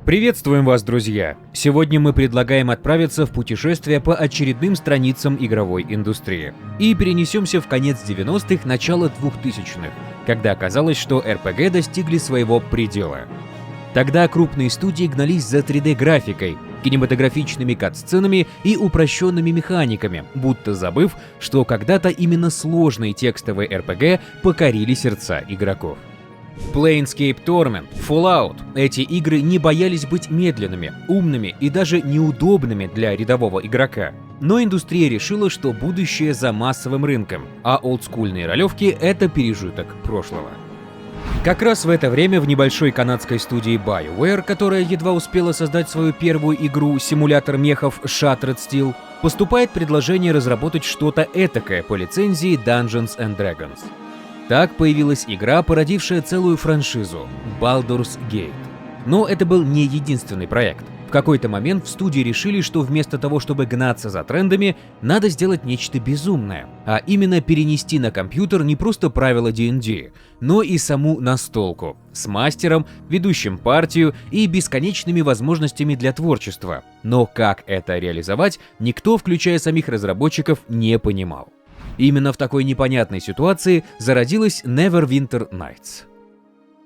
Приветствуем вас, друзья! Сегодня мы предлагаем отправиться в путешествие по очередным страницам игровой индустрии. И перенесемся в конец 90-х, начало 2000-х, когда оказалось, что RPG достигли своего предела. Тогда крупные студии гнались за 3D-графикой, кинематографичными кат-сценами и упрощенными механиками, будто забыв, что когда-то именно сложные текстовые RPG покорили сердца игроков. Planescape Torment, Fallout — эти игры не боялись быть медленными, умными и даже неудобными для рядового игрока. Но индустрия решила, что будущее за массовым рынком, а олдскульные ролевки — это пережиток прошлого. Как раз в это время в небольшой канадской студии BioWare, которая едва успела создать свою первую игру, симулятор мехов Shattered Steel, поступает предложение разработать что-то этакое по лицензии Dungeons and Dragons. Так появилась игра, породившая целую франшизу — Baldur's Gate. Но это был не единственный проект. В какой-то момент в студии решили, что вместо того, чтобы гнаться за трендами, надо сделать нечто безумное, а именно перенести на компьютер не просто правила D&D, но и саму настолку, с мастером, ведущим партию и бесконечными возможностями для творчества. Но как это реализовать, никто, включая самих разработчиков, не понимал. Именно в такой непонятной ситуации зародилась Neverwinter Nights.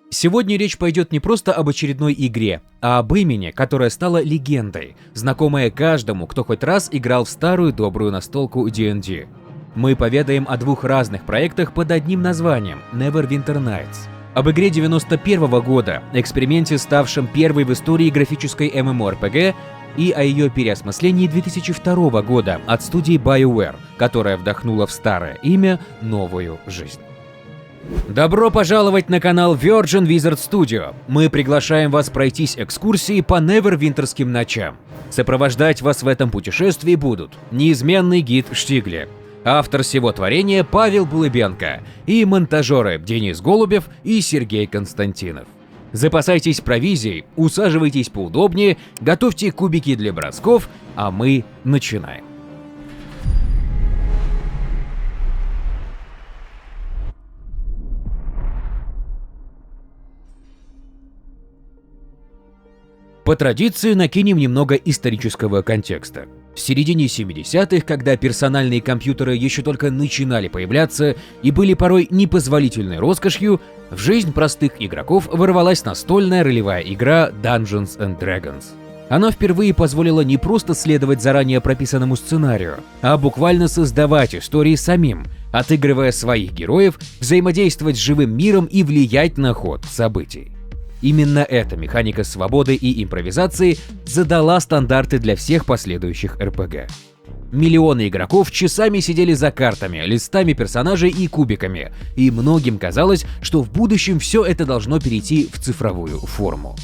Сегодня речь пойдет не просто об очередной игре, а об имени, которое стало легендой, знакомое каждому, кто хоть раз играл в старую добрую настолку D&D. Мы поведаем о двух разных проектах под одним названием — Neverwinter Nights. Об игре 91 года, эксперименте, ставшем первой в истории графической MMORPG, и о ее переосмыслении 2002 года от студии BioWare, которая вдохнула в старое имя новую жизнь. Добро пожаловать на канал Virgin Wizard Studio. Мы приглашаем вас пройтись экскурсией по Невервинтерским ночам. Сопровождать вас в этом путешествии будут неизменный гид Штигли, автор всего творения Павел Булыбенко и монтажеры Денис Голубев и Сергей Константинов. Запасайтесь провизией, усаживайтесь поудобнее, готовьте кубики для бросков, а мы начинаем. По традиции накинем немного исторического контекста. В середине 70-х, когда персональные компьютеры еще только начинали появляться и были порой непозволительной роскошью, в жизнь простых игроков ворвалась настольная ролевая игра Dungeons and Dragons. Она впервые позволила не просто следовать заранее прописанному сценарию, а буквально создавать истории самим, отыгрывая своих героев, взаимодействовать с живым миром и влиять на ход событий. Именно эта механика свободы и импровизации задала стандарты для всех последующих RPG. Миллионы игроков часами сидели за картами, листами персонажей и кубиками, и многим казалось, что в будущем все это должно перейти в цифровую форму.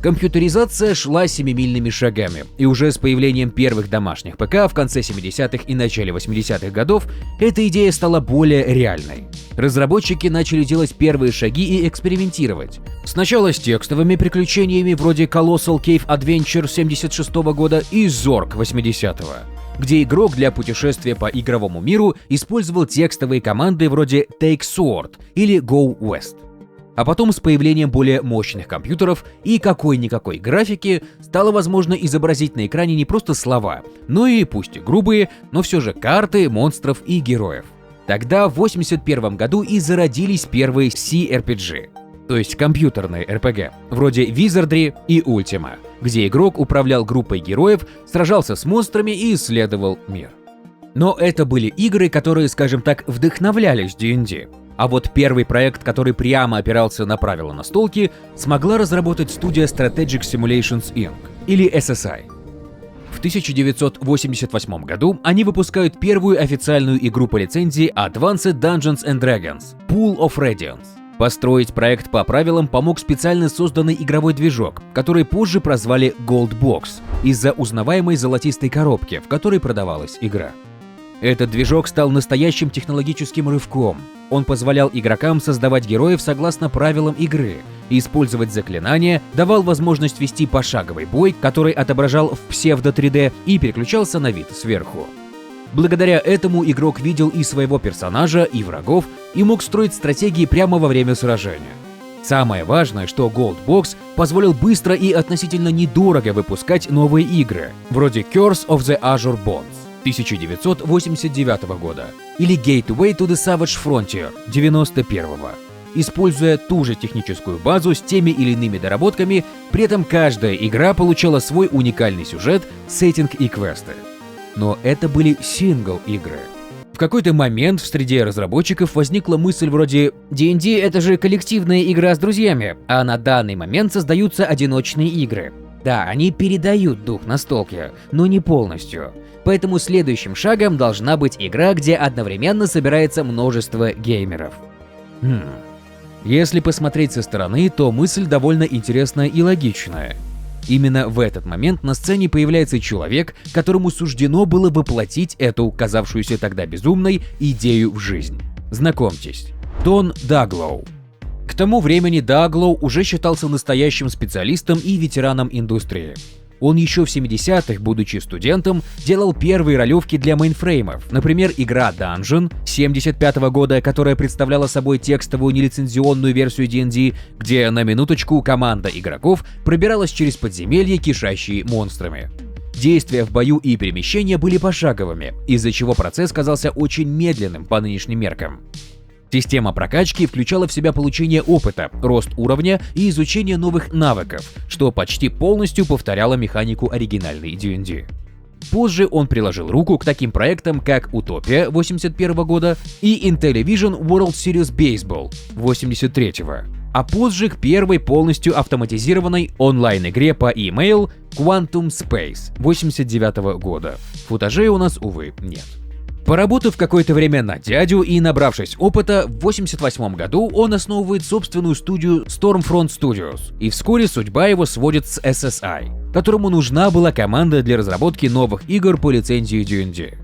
Компьютеризация шла семимильными шагами, и уже с появлением первых домашних ПК в конце 70-х и начале 80-х годов эта идея стала более реальной. Разработчики начали делать первые шаги и экспериментировать. Сначала с текстовыми приключениями вроде Colossal Cave Adventure 76 года и Zork 80-го, где игрок для путешествия по игровому миру использовал текстовые команды вроде Take Sword или Go West. А потом с появлением более мощных компьютеров и какой-никакой графики стало возможно изобразить на экране не просто слова, но и, пусть и грубые, но все же карты, монстров и героев. Тогда в 1981 году и зародились первые CRPG, то есть компьютерные RPG, вроде Wizardry и Ultima, где игрок управлял группой героев, сражался с монстрами и исследовал мир. Но это были игры, которые, скажем так, вдохновлялись D&D. А вот первый проект, который прямо опирался на правила настолки, смогла разработать студия Strategic Simulations Inc. или SSI. В 1988 году они выпускают первую официальную игру по лицензии Advanced Dungeons and Dragons — Pool of Radiance. Построить проект по правилам помог специально созданный игровой движок, который позже прозвали Gold Box из-за узнаваемой золотистой коробки, в которой продавалась игра. Этот движок стал настоящим технологическим рывком. Он позволял игрокам создавать героев согласно правилам игры, использовать заклинания, давал возможность вести пошаговый бой, который отображал в псевдо-3D и переключался на вид сверху. Благодаря этому игрок видел и своего персонажа, и врагов, и мог строить стратегии прямо во время сражения. Самое важное, что Gold Box позволил быстро и относительно недорого выпускать новые игры, вроде Curse of the Azure Bonds 1989 года или Gateway to the Savage Frontier 1991, используя ту же техническую базу с теми или иными доработками, при этом каждая игра получала свой уникальный сюжет, сеттинг и квесты. Но это были сингл-игры. В какой-то момент в среде разработчиков возникла мысль вроде «D&D — это же коллективная игра с друзьями, а на данный момент создаются одиночные игры». Да, они передают дух настолки, но не полностью. Поэтому следующим шагом должна быть игра, где одновременно собирается множество геймеров. Если посмотреть со стороны, то мысль довольно интересная и логичная. Именно в этот момент на сцене появляется человек, которому суждено было воплотить эту, казавшуюся тогда безумной, идею в жизнь. Знакомьтесь, Дон Даглоу. К тому времени Даглоу уже считался настоящим специалистом и ветераном индустрии. Он еще в 70-х, будучи студентом, делал первые ролевки для мейнфреймов, например, игра Dungeon 1975 года, которая представляла собой текстовую нелицензионную версию D&D, где, на минуточку, команда игроков пробиралась через подземелья, кишащие монстрами. Действия в бою и перемещения были пошаговыми, из-за чего процесс казался очень медленным по нынешним меркам. Система прокачки включала в себя получение опыта, рост уровня и изучение новых навыков, что почти полностью повторяло механику оригинальной D&D. Позже он приложил руку к таким проектам, как Утопия 1981 года и Intellivision World Series Baseball 1983, а позже к первой полностью автоматизированной онлайн-игре по e-mail Quantum Space 1989 года. Футажей у нас, увы, нет. Поработав какое-то время на дядю и набравшись опыта, в 1988 году он основывает собственную студию Stormfront Studios, и вскоре судьба его сводит с SSI, которому нужна была команда для разработки новых игр по лицензии D&D.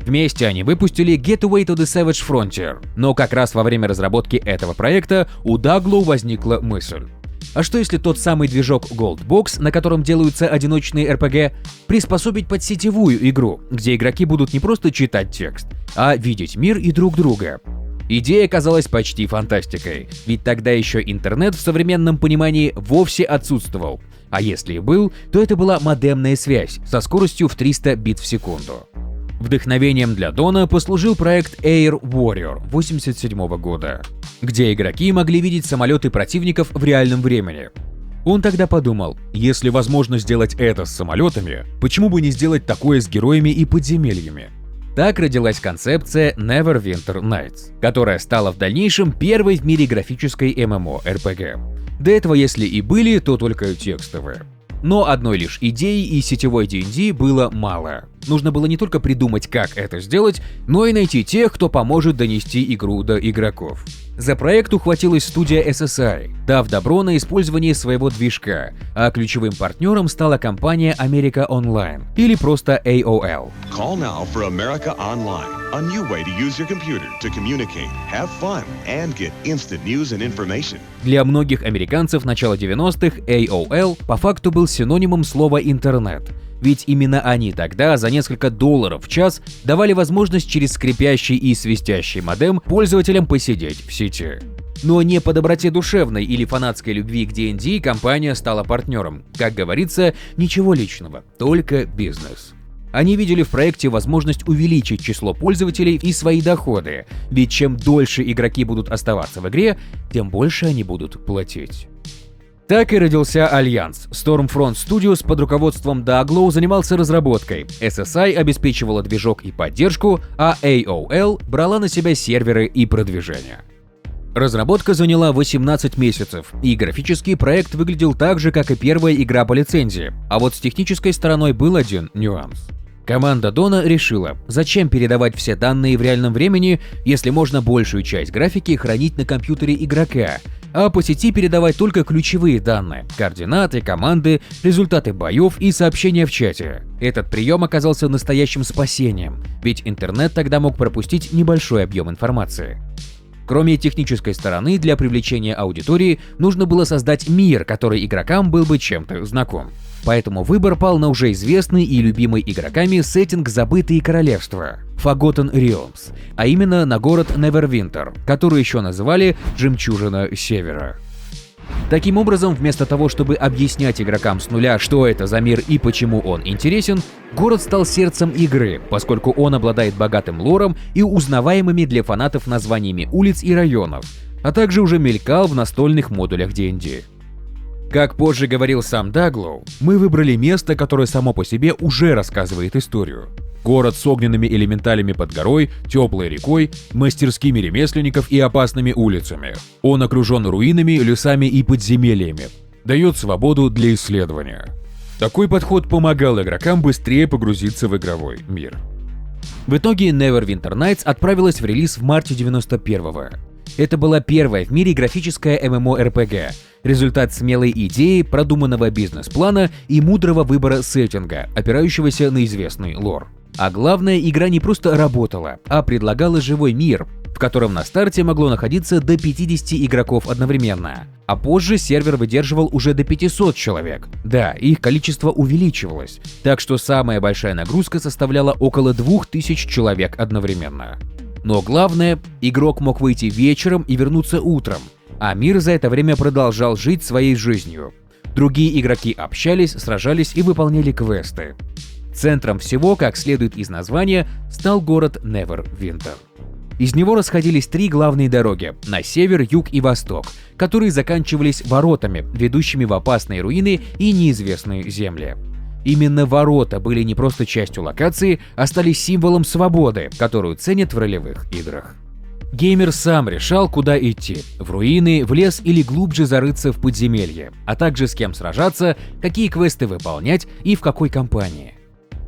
Вместе они выпустили Gateway to the Savage Frontier, но как раз во время разработки этого проекта у Даглоу возникла мысль. А что если тот самый движок Gold Box, на котором делаются одиночные RPG, приспособить под сетевую игру, где игроки будут не просто читать текст, а видеть мир и друг друга? Идея казалась почти фантастикой, ведь тогда еще интернет в современном понимании вовсе отсутствовал, а если и был, то это была модемная связь со скоростью в 300 бит в секунду. Вдохновением для Дона послужил проект Air Warrior 1987 года, где игроки могли видеть самолеты противников в реальном времени. Он тогда подумал, если возможно сделать это с самолетами, почему бы не сделать такое с героями и подземельями? Так родилась концепция Neverwinter Nights, которая стала в дальнейшем первой в мире графической MMORPG. До этого, если и были, то только текстовые. Но одной лишь идеи и сетевой D&D было мало. Нужно было не только придумать, как это сделать, но и найти тех, кто поможет донести игру до игроков. За проект ухватилась студия SSI, дав добро на использование своего движка, а ключевым партнером стала компания America Online, или просто AOL. Call now for America Online, a new way to use your computer to communicate, have fun, and get instant news and information. Для многих американцев начала 90-х AOL по факту был синонимом слова «интернет». Ведь именно они тогда за несколько долларов в час давали возможность через скрипящий и свистящий модем пользователям посидеть в сети. Но не по доброте душевной или фанатской любви к D&D компания стала партнером. Как говорится, ничего личного, только бизнес. Они видели в проекте возможность увеличить число пользователей и свои доходы, ведь чем дольше игроки будут оставаться в игре, тем больше они будут платить. Так и родился Альянс. Stormfront Studios под руководством Даглоу занимался разработкой, SSI обеспечивала движок и поддержку, а AOL брала на себя серверы и продвижение. Разработка заняла 18 месяцев, и графический проект выглядел так же, как и первая игра по лицензии, а вот с технической стороной был один нюанс. Команда Дона решила, зачем передавать все данные в реальном времени, если можно большую часть графики хранить на компьютере игрока, а по сети передавать только ключевые данные – координаты, команды, результаты боев и сообщения в чате. Этот прием оказался настоящим спасением, ведь интернет тогда мог пропустить небольшой объем информации. Кроме технической стороны, для привлечения аудитории нужно было создать мир, который игрокам был бы чем-то знаком. Поэтому выбор пал на уже известный и любимый игроками сеттинг «Забытые королевства» Forgotten Realms, а именно на город Neverwinter, который еще называли «Жемчужина Севера». Таким образом, вместо того, чтобы объяснять игрокам с нуля, что это за мир и почему он интересен, город стал сердцем игры, поскольку он обладает богатым лором и узнаваемыми для фанатов названиями улиц и районов, а также уже мелькал в настольных модулях D&D. Как позже говорил сам Даглоу, мы выбрали место, которое само по себе уже рассказывает историю. Город с огненными элементалями под горой, теплой рекой, мастерскими ремесленников и опасными улицами. Он окружен руинами, лесами и подземельями. Дает свободу для исследования. Такой подход помогал игрокам быстрее погрузиться в игровой мир. В итоге Neverwinter Nights отправилась в релиз в марте 91-го. Это была первая в мире графическая MMORPG, результат смелой идеи, продуманного бизнес-плана и мудрого выбора сеттинга, опирающегося на известный лор. А главное, игра не просто работала, а предлагала живой мир, в котором на старте могло находиться до 50 игроков одновременно, а позже сервер выдерживал уже до 500 человек. Да, их количество увеличивалось, так что самая большая нагрузка составляла около 2000 человек одновременно. Но главное, игрок мог выйти вечером и вернуться утром, а мир за это время продолжал жить своей жизнью. Другие игроки общались, сражались и выполняли квесты. Центром всего, как следует из названия, стал город Neverwinter. Из него расходились три главные дороги – на север, юг и восток, которые заканчивались воротами, ведущими в опасные руины и неизвестные земли. Именно ворота были не просто частью локации, а стали символом свободы, которую ценят в ролевых играх. Геймер сам решал, куда идти – в руины, в лес или глубже зарыться в подземелье, а также с кем сражаться, какие квесты выполнять и в какой компании.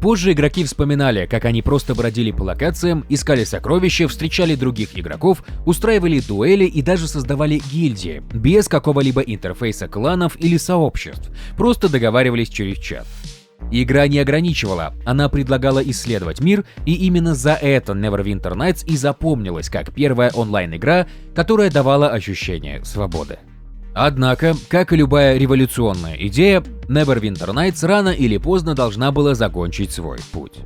Позже игроки вспоминали, как они просто бродили по локациям, искали сокровища, встречали других игроков, устраивали дуэли и даже создавали гильдии, без какого-либо интерфейса кланов или сообществ, просто договаривались через чат. Игра не ограничивала, она предлагала исследовать мир, и именно за это Neverwinter Nights и запомнилась как первая онлайн-игра, которая давала ощущение свободы. Однако, как и любая революционная идея, Neverwinter Nights рано или поздно должна была закончить свой путь.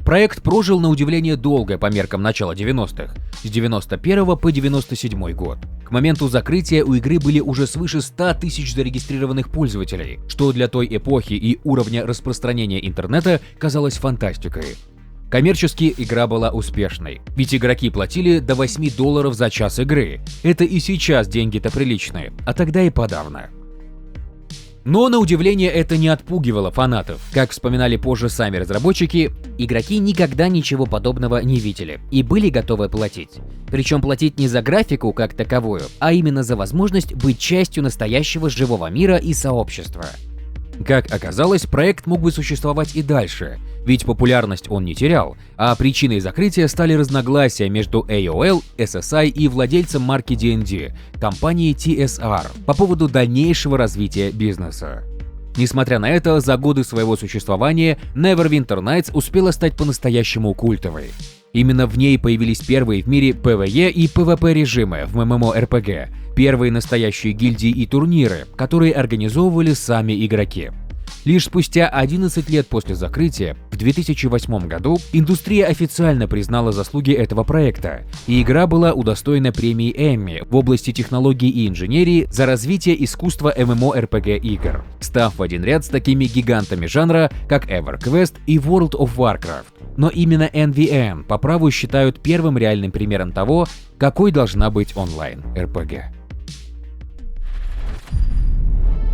Проект прожил на удивление долго по меркам начала 90-х, с 91 по 97 год. К моменту закрытия у игры были уже свыше 100 тысяч зарегистрированных пользователей, что для той эпохи и уровня распространения интернета казалось фантастикой. Коммерчески игра была успешной, ведь игроки платили до $8 за час игры. Это и сейчас деньги-то приличные, а тогда и подавно. Но, на удивление, это не отпугивало фанатов. Как вспоминали позже сами разработчики, игроки никогда ничего подобного не видели и были готовы платить. Причем платить не за графику как таковую, а именно за возможность быть частью настоящего живого мира и сообщества. Как оказалось, проект мог бы существовать и дальше, ведь популярность он не терял, а причиной закрытия стали разногласия между AOL, SSI и владельцем марки D&D, компанией TSR, по поводу дальнейшего развития бизнеса. Несмотря на это, за годы своего существования Neverwinter Nights успела стать по-настоящему культовой. Именно в ней появились первые в мире PvE и PvP режимы в MMORPG, первые настоящие гильдии и турниры, которые организовывали сами игроки. Лишь спустя 11 лет после закрытия, в 2008 году, индустрия официально признала заслуги этого проекта, и игра была удостоена премии Эмми в области технологий и инженерии за развитие искусства MMORPG игр, став в один ряд с такими гигантами жанра, как EverQuest и World of Warcraft. Но именно NVN по праву считают первым реальным примером того, какой должна быть онлайн-RPG.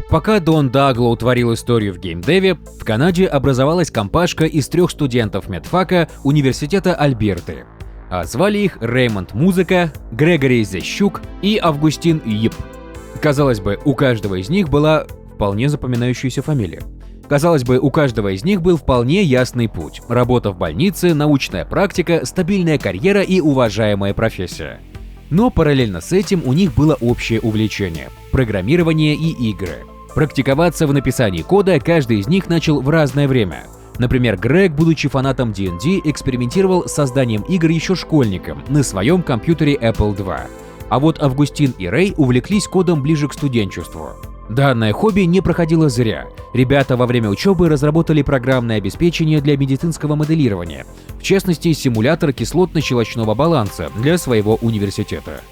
Пока Дон Даглоу творил историю в геймдеве, в Канаде образовалась компашка из 3 студентов медфака Университета Альберты. А звали их Реймонд Музыка, Грегори Зещук и Августин Йип. Казалось бы, у каждого из них была вполне запоминающаяся фамилия. Казалось бы, у каждого из них был вполне ясный путь – работа в больнице, научная практика, стабильная карьера и уважаемая профессия. Но параллельно с этим у них было общее увлечение – программирование и игры. Практиковаться в написании кода каждый из них начал в разное время. Например, Грег, будучи фанатом D&D, экспериментировал с созданием игр еще школьником на своем компьютере Apple II. А вот Августин и Рэй увлеклись кодом ближе к студенчеству. Данное хобби не проходило зря. Ребята во время учебы разработали программное обеспечение для медицинского моделирования, в частности, симулятор кислотно-щелочного баланса для своего университета.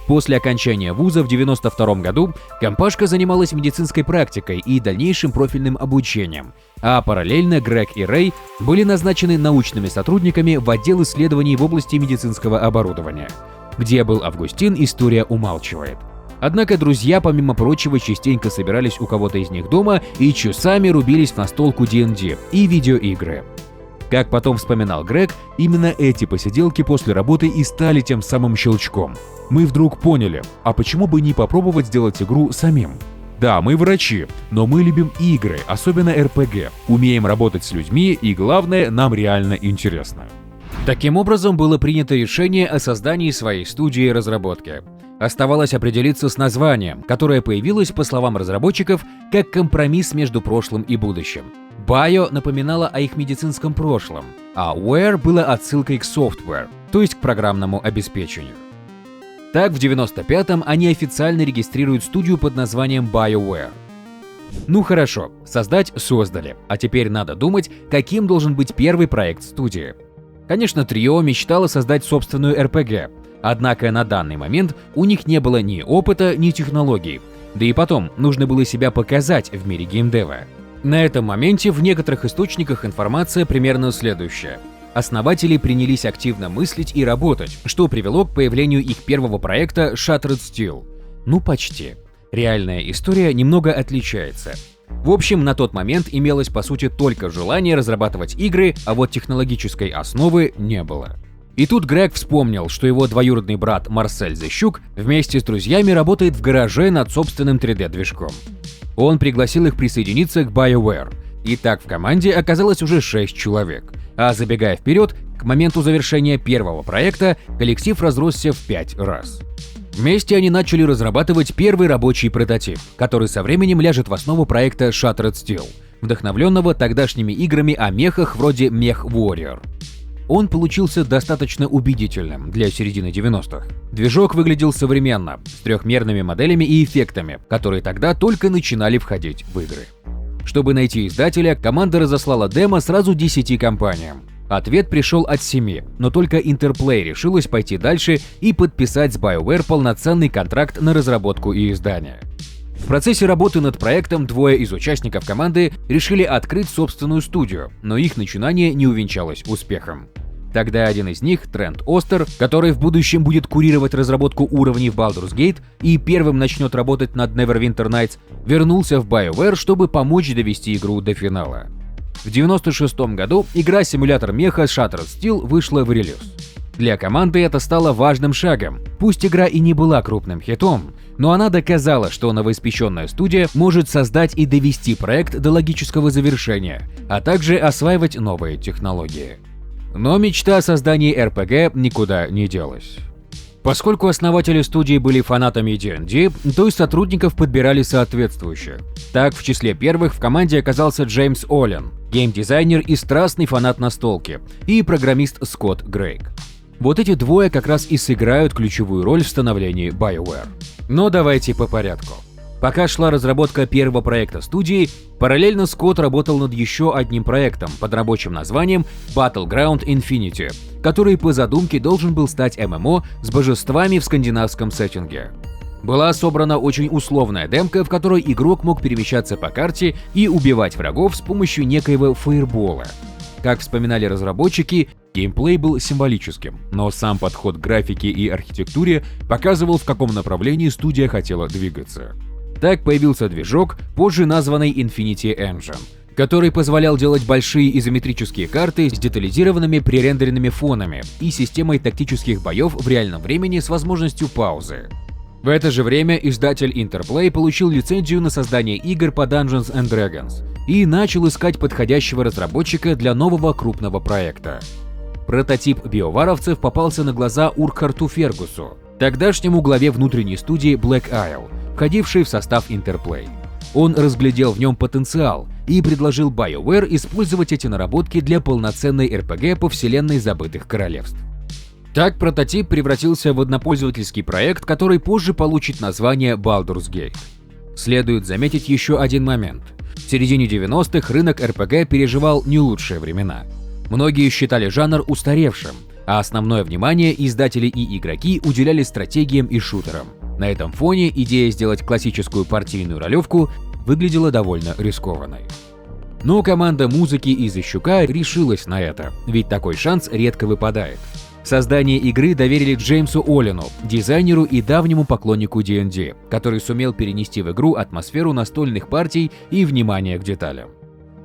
После окончания вуза в 1992 году компашка занималась медицинской практикой и дальнейшим профильным обучением, а параллельно Грег и Рэй были назначены научными сотрудниками в отдел исследований в области медицинского оборудования. Где был Августин, история умалчивает. Однако друзья, помимо прочего, частенько собирались у кого-то из них дома и часами рубились в настолку D&D и видеоигры. Как потом вспоминал Грег, именно эти посиделки после работы и стали тем самым щелчком. Мы вдруг поняли, а почему бы не попробовать сделать игру самим? Да, мы врачи, но мы любим игры, особенно RPG, умеем работать с людьми и, главное, нам реально интересно. Таким образом, было принято решение о создании своей студии разработки. Оставалось определиться с названием, которое появилось, по словам разработчиков, как компромисс между прошлым и будущим. Bio напоминало о их медицинском прошлом, а Ware было отсылкой к software, то есть к программному обеспечению. Так, в 1995-м они официально регистрируют студию под названием BioWare. Ну хорошо, создали, а теперь надо думать, каким должен быть первый проект студии. Конечно, трио мечтало создать собственную RPG, однако на данный момент у них не было ни опыта, ни технологий, да и потом нужно было себя показать в мире геймдева. На этом моменте в некоторых источниках информация примерно следующая. Основатели принялись активно мыслить и работать, что привело к появлению их первого проекта Shattered Steel. Ну почти. Реальная история немного отличается. В общем, на тот момент имелось по сути только желание разрабатывать игры, а вот технологической основы не было. И тут Грег вспомнил, что его двоюродный брат Марсель Зещук вместе с друзьями работает в гараже над собственным 3D-движком. Он пригласил их присоединиться к BioWare. И так в команде оказалось уже 6 человек. А забегая вперед, к моменту завершения первого проекта коллектив разросся в 5 раз. Вместе они начали разрабатывать первый рабочий прототип, который со временем ляжет в основу проекта Shattered Steel, вдохновленного тогдашними играми о мехах вроде Mech Warrior. Он получился достаточно убедительным для середины 90-х. Движок выглядел современно, с трехмерными моделями и эффектами, которые тогда только начинали входить в игры. Чтобы найти издателя, команда разослала демо сразу 10 компаниям. Ответ пришел от 7, но только Interplay решилась пойти дальше и подписать с BioWare полноценный контракт на разработку и издание. В процессе работы над проектом двое из участников команды решили открыть собственную студию, но их начинание не увенчалось успехом. Тогда один из них, Трент Остер, который в будущем будет курировать разработку уровней в Baldur's Gate и первым начнет работать над Neverwinter Nights, вернулся в BioWare, чтобы помочь довести игру до финала. В 1996 году игра-симулятор меха Shattered Steel вышла в релиз. Для команды это стало важным шагом. Пусть игра и не была крупным хитом, но она доказала, что новоиспеченная студия может создать и довести проект до логического завершения, а также осваивать новые технологии. Но мечта о создании RPG никуда не делась. Поскольку основатели студии были фанатами D&D, то и сотрудников подбирали соответствующих. Так, в числе первых в команде оказался Джеймс Оллен, геймдизайнер и страстный фанат настолки, и программист Скотт Грейг. Вот эти двое как раз и сыграют ключевую роль в становлении BioWare. Но давайте по порядку. Пока шла разработка первого проекта студии, параллельно Скотт работал над еще одним проектом под рабочим названием Battleground Infinity, который по задумке должен был стать ММО с божествами в скандинавском сеттинге. Была собрана очень условная демка, в которой игрок мог перемещаться по карте и убивать врагов с помощью некоего фаербола. Как вспоминали разработчики, геймплей был символическим, но сам подход к графике и архитектуре показывал, в каком направлении студия хотела двигаться. Так появился движок, позже названный Infinity Engine, который позволял делать большие изометрические карты с детализированными пререндеренными фонами и системой тактических боев в реальном времени с возможностью паузы. В это же время издатель Interplay получил лицензию на создание игр по Dungeons and Dragons и начал искать подходящего разработчика для нового крупного проекта. Прототип биоваровцев попался на глаза Уркхарту Фергусу, тогдашнему главе внутренней студии Black Isle, входившей в состав Interplay. Он разглядел в нем потенциал и предложил BioWare использовать эти наработки для полноценной RPG по вселенной Забытых Королевств. Так прототип превратился в однопользовательский проект, который позже получит название Baldur's Gate. Следует заметить еще один момент. В середине 90-х рынок RPG переживал не лучшие времена. Многие считали жанр устаревшим, а основное внимание издатели и игроки уделяли стратегиям и шутерам. На этом фоне идея сделать классическую партийную ролевку выглядела довольно рискованной. Но команда музыки из Ищука решилась на это, ведь такой шанс редко выпадает. Создание игры доверили Джеймсу Олину, дизайнеру и давнему поклоннику D&D, который сумел перенести в игру атмосферу настольных партий и внимание к деталям.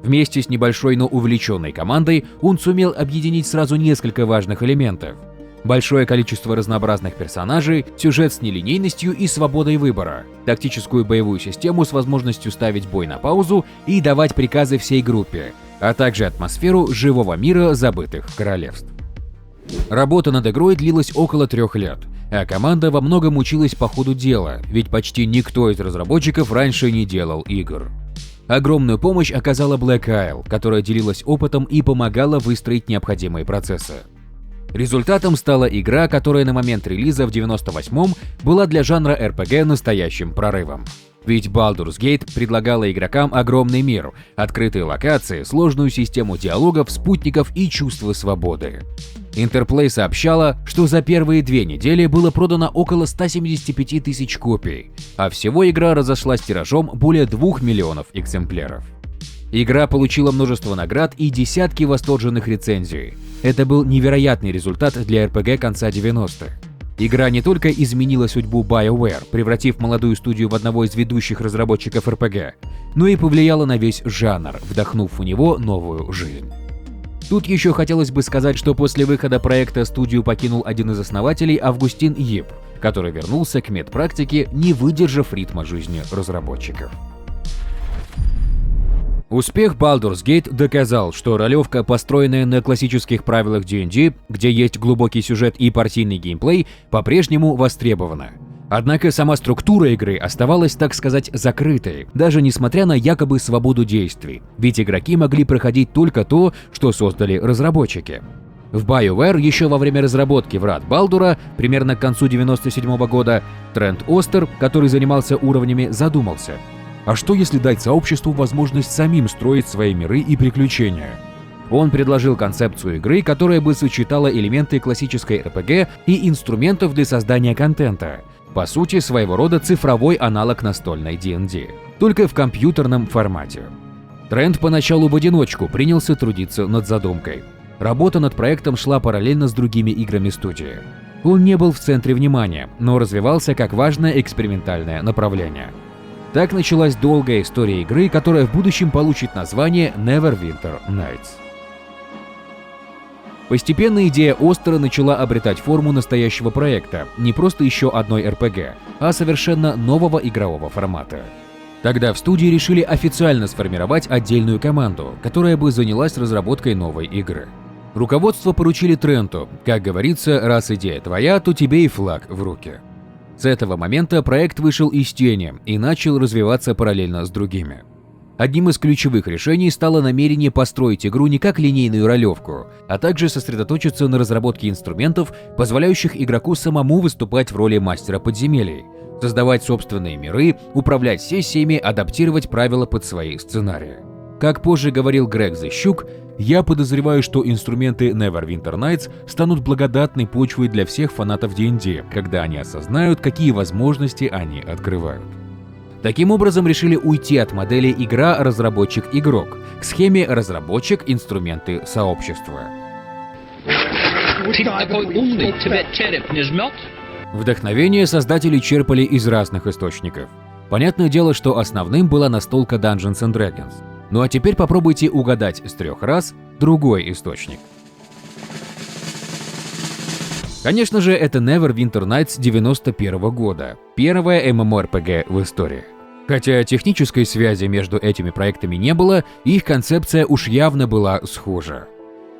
Вместе с небольшой, но увлеченной командой он сумел объединить сразу несколько важных элементов. Большое количество разнообразных персонажей, сюжет с нелинейностью и свободой выбора, тактическую боевую систему с возможностью ставить бой на паузу и давать приказы всей группе, а также атмосферу живого мира забытых королевств. Работа над игрой длилась около 3 лет, а команда во многом училась по ходу дела, ведь почти никто из разработчиков раньше не делал игр. Огромную помощь оказала Black Isle, которая делилась опытом и помогала выстроить необходимые процессы. Результатом стала игра, которая на момент релиза в 98-м была для жанра RPG настоящим прорывом. Ведь Baldur's Gate предлагала игрокам огромный мир, открытые локации, сложную систему диалогов, спутников и чувство свободы. Interplay сообщала, что за первые 2 недели было продано около 175 тысяч копий, а всего игра разошлась тиражом более 2 миллионов экземпляров. Игра получила множество наград и десятки восторженных рецензий. Это был невероятный результат для RPG конца 90-х. Игра не только изменила судьбу BioWare, превратив молодую студию в одного из ведущих разработчиков RPG, но и повлияла на весь жанр, вдохнув в него новую жизнь. Тут еще хотелось бы сказать, что после выхода проекта студию покинул один из основателей Августин Йип, который вернулся к медпрактике, не выдержав ритма жизни разработчиков. Успех Baldur's Gate доказал, что ролевка, построенная на классических правилах D&D, где есть глубокий сюжет и партийный геймплей, по-прежнему востребована. Однако сама структура игры оставалась, так сказать, закрытой, даже несмотря на якобы свободу действий, ведь игроки могли проходить только то, что создали разработчики. В BioWare еще во время разработки Врат Балдура, примерно к концу 1997 года, Трент Остер, который занимался уровнями, задумался: а что если дать сообществу возможность самим строить свои миры и приключения? Он предложил концепцию игры, которая бы сочетала элементы классической RPG и инструментов для создания контента. По сути, своего рода цифровой аналог настольной D&D, только в компьютерном формате. Трент поначалу в одиночку принялся трудиться над задумкой. Работа над проектом шла параллельно с другими играми студии. Он не был в центре внимания, но развивался как важное экспериментальное направление. Так началась долгая история игры, которая в будущем получит название Neverwinter Nights. Постепенно идея Остера начала обретать форму настоящего проекта, не просто еще одной RPG, а совершенно нового игрового формата. Тогда в студии решили официально сформировать отдельную команду, которая бы занялась разработкой новой игры. Руководство поручили Тренту, как говорится, раз идея твоя, то тебе и флаг в руки. С этого момента проект вышел из тени и начал развиваться параллельно с другими. Одним из ключевых решений стало намерение построить игру не как линейную ролевку, а также сосредоточиться на разработке инструментов, позволяющих игроку самому выступать в роли мастера подземелий, создавать собственные миры, управлять сессиями, адаптировать правила под свои сценарии. Как позже говорил Грег Зещук, я подозреваю, что инструменты Neverwinter Nights станут благодатной почвой для всех фанатов D&D, когда они осознают, какие возможности они открывают. Таким образом, решили уйти от модели игра-разработчик-игрок к схеме разработчик-инструменты-сообщества. Вдохновение создатели черпали из разных источников. Понятное дело, что основным была настолка Dungeons and Dragons. Ну а теперь попробуйте угадать с 3 раз другой источник. Конечно же, это Neverwinter Nights 91 года, первая MMORPG в истории. Хотя технической связи между этими проектами не было, их концепция уж явно была схожа.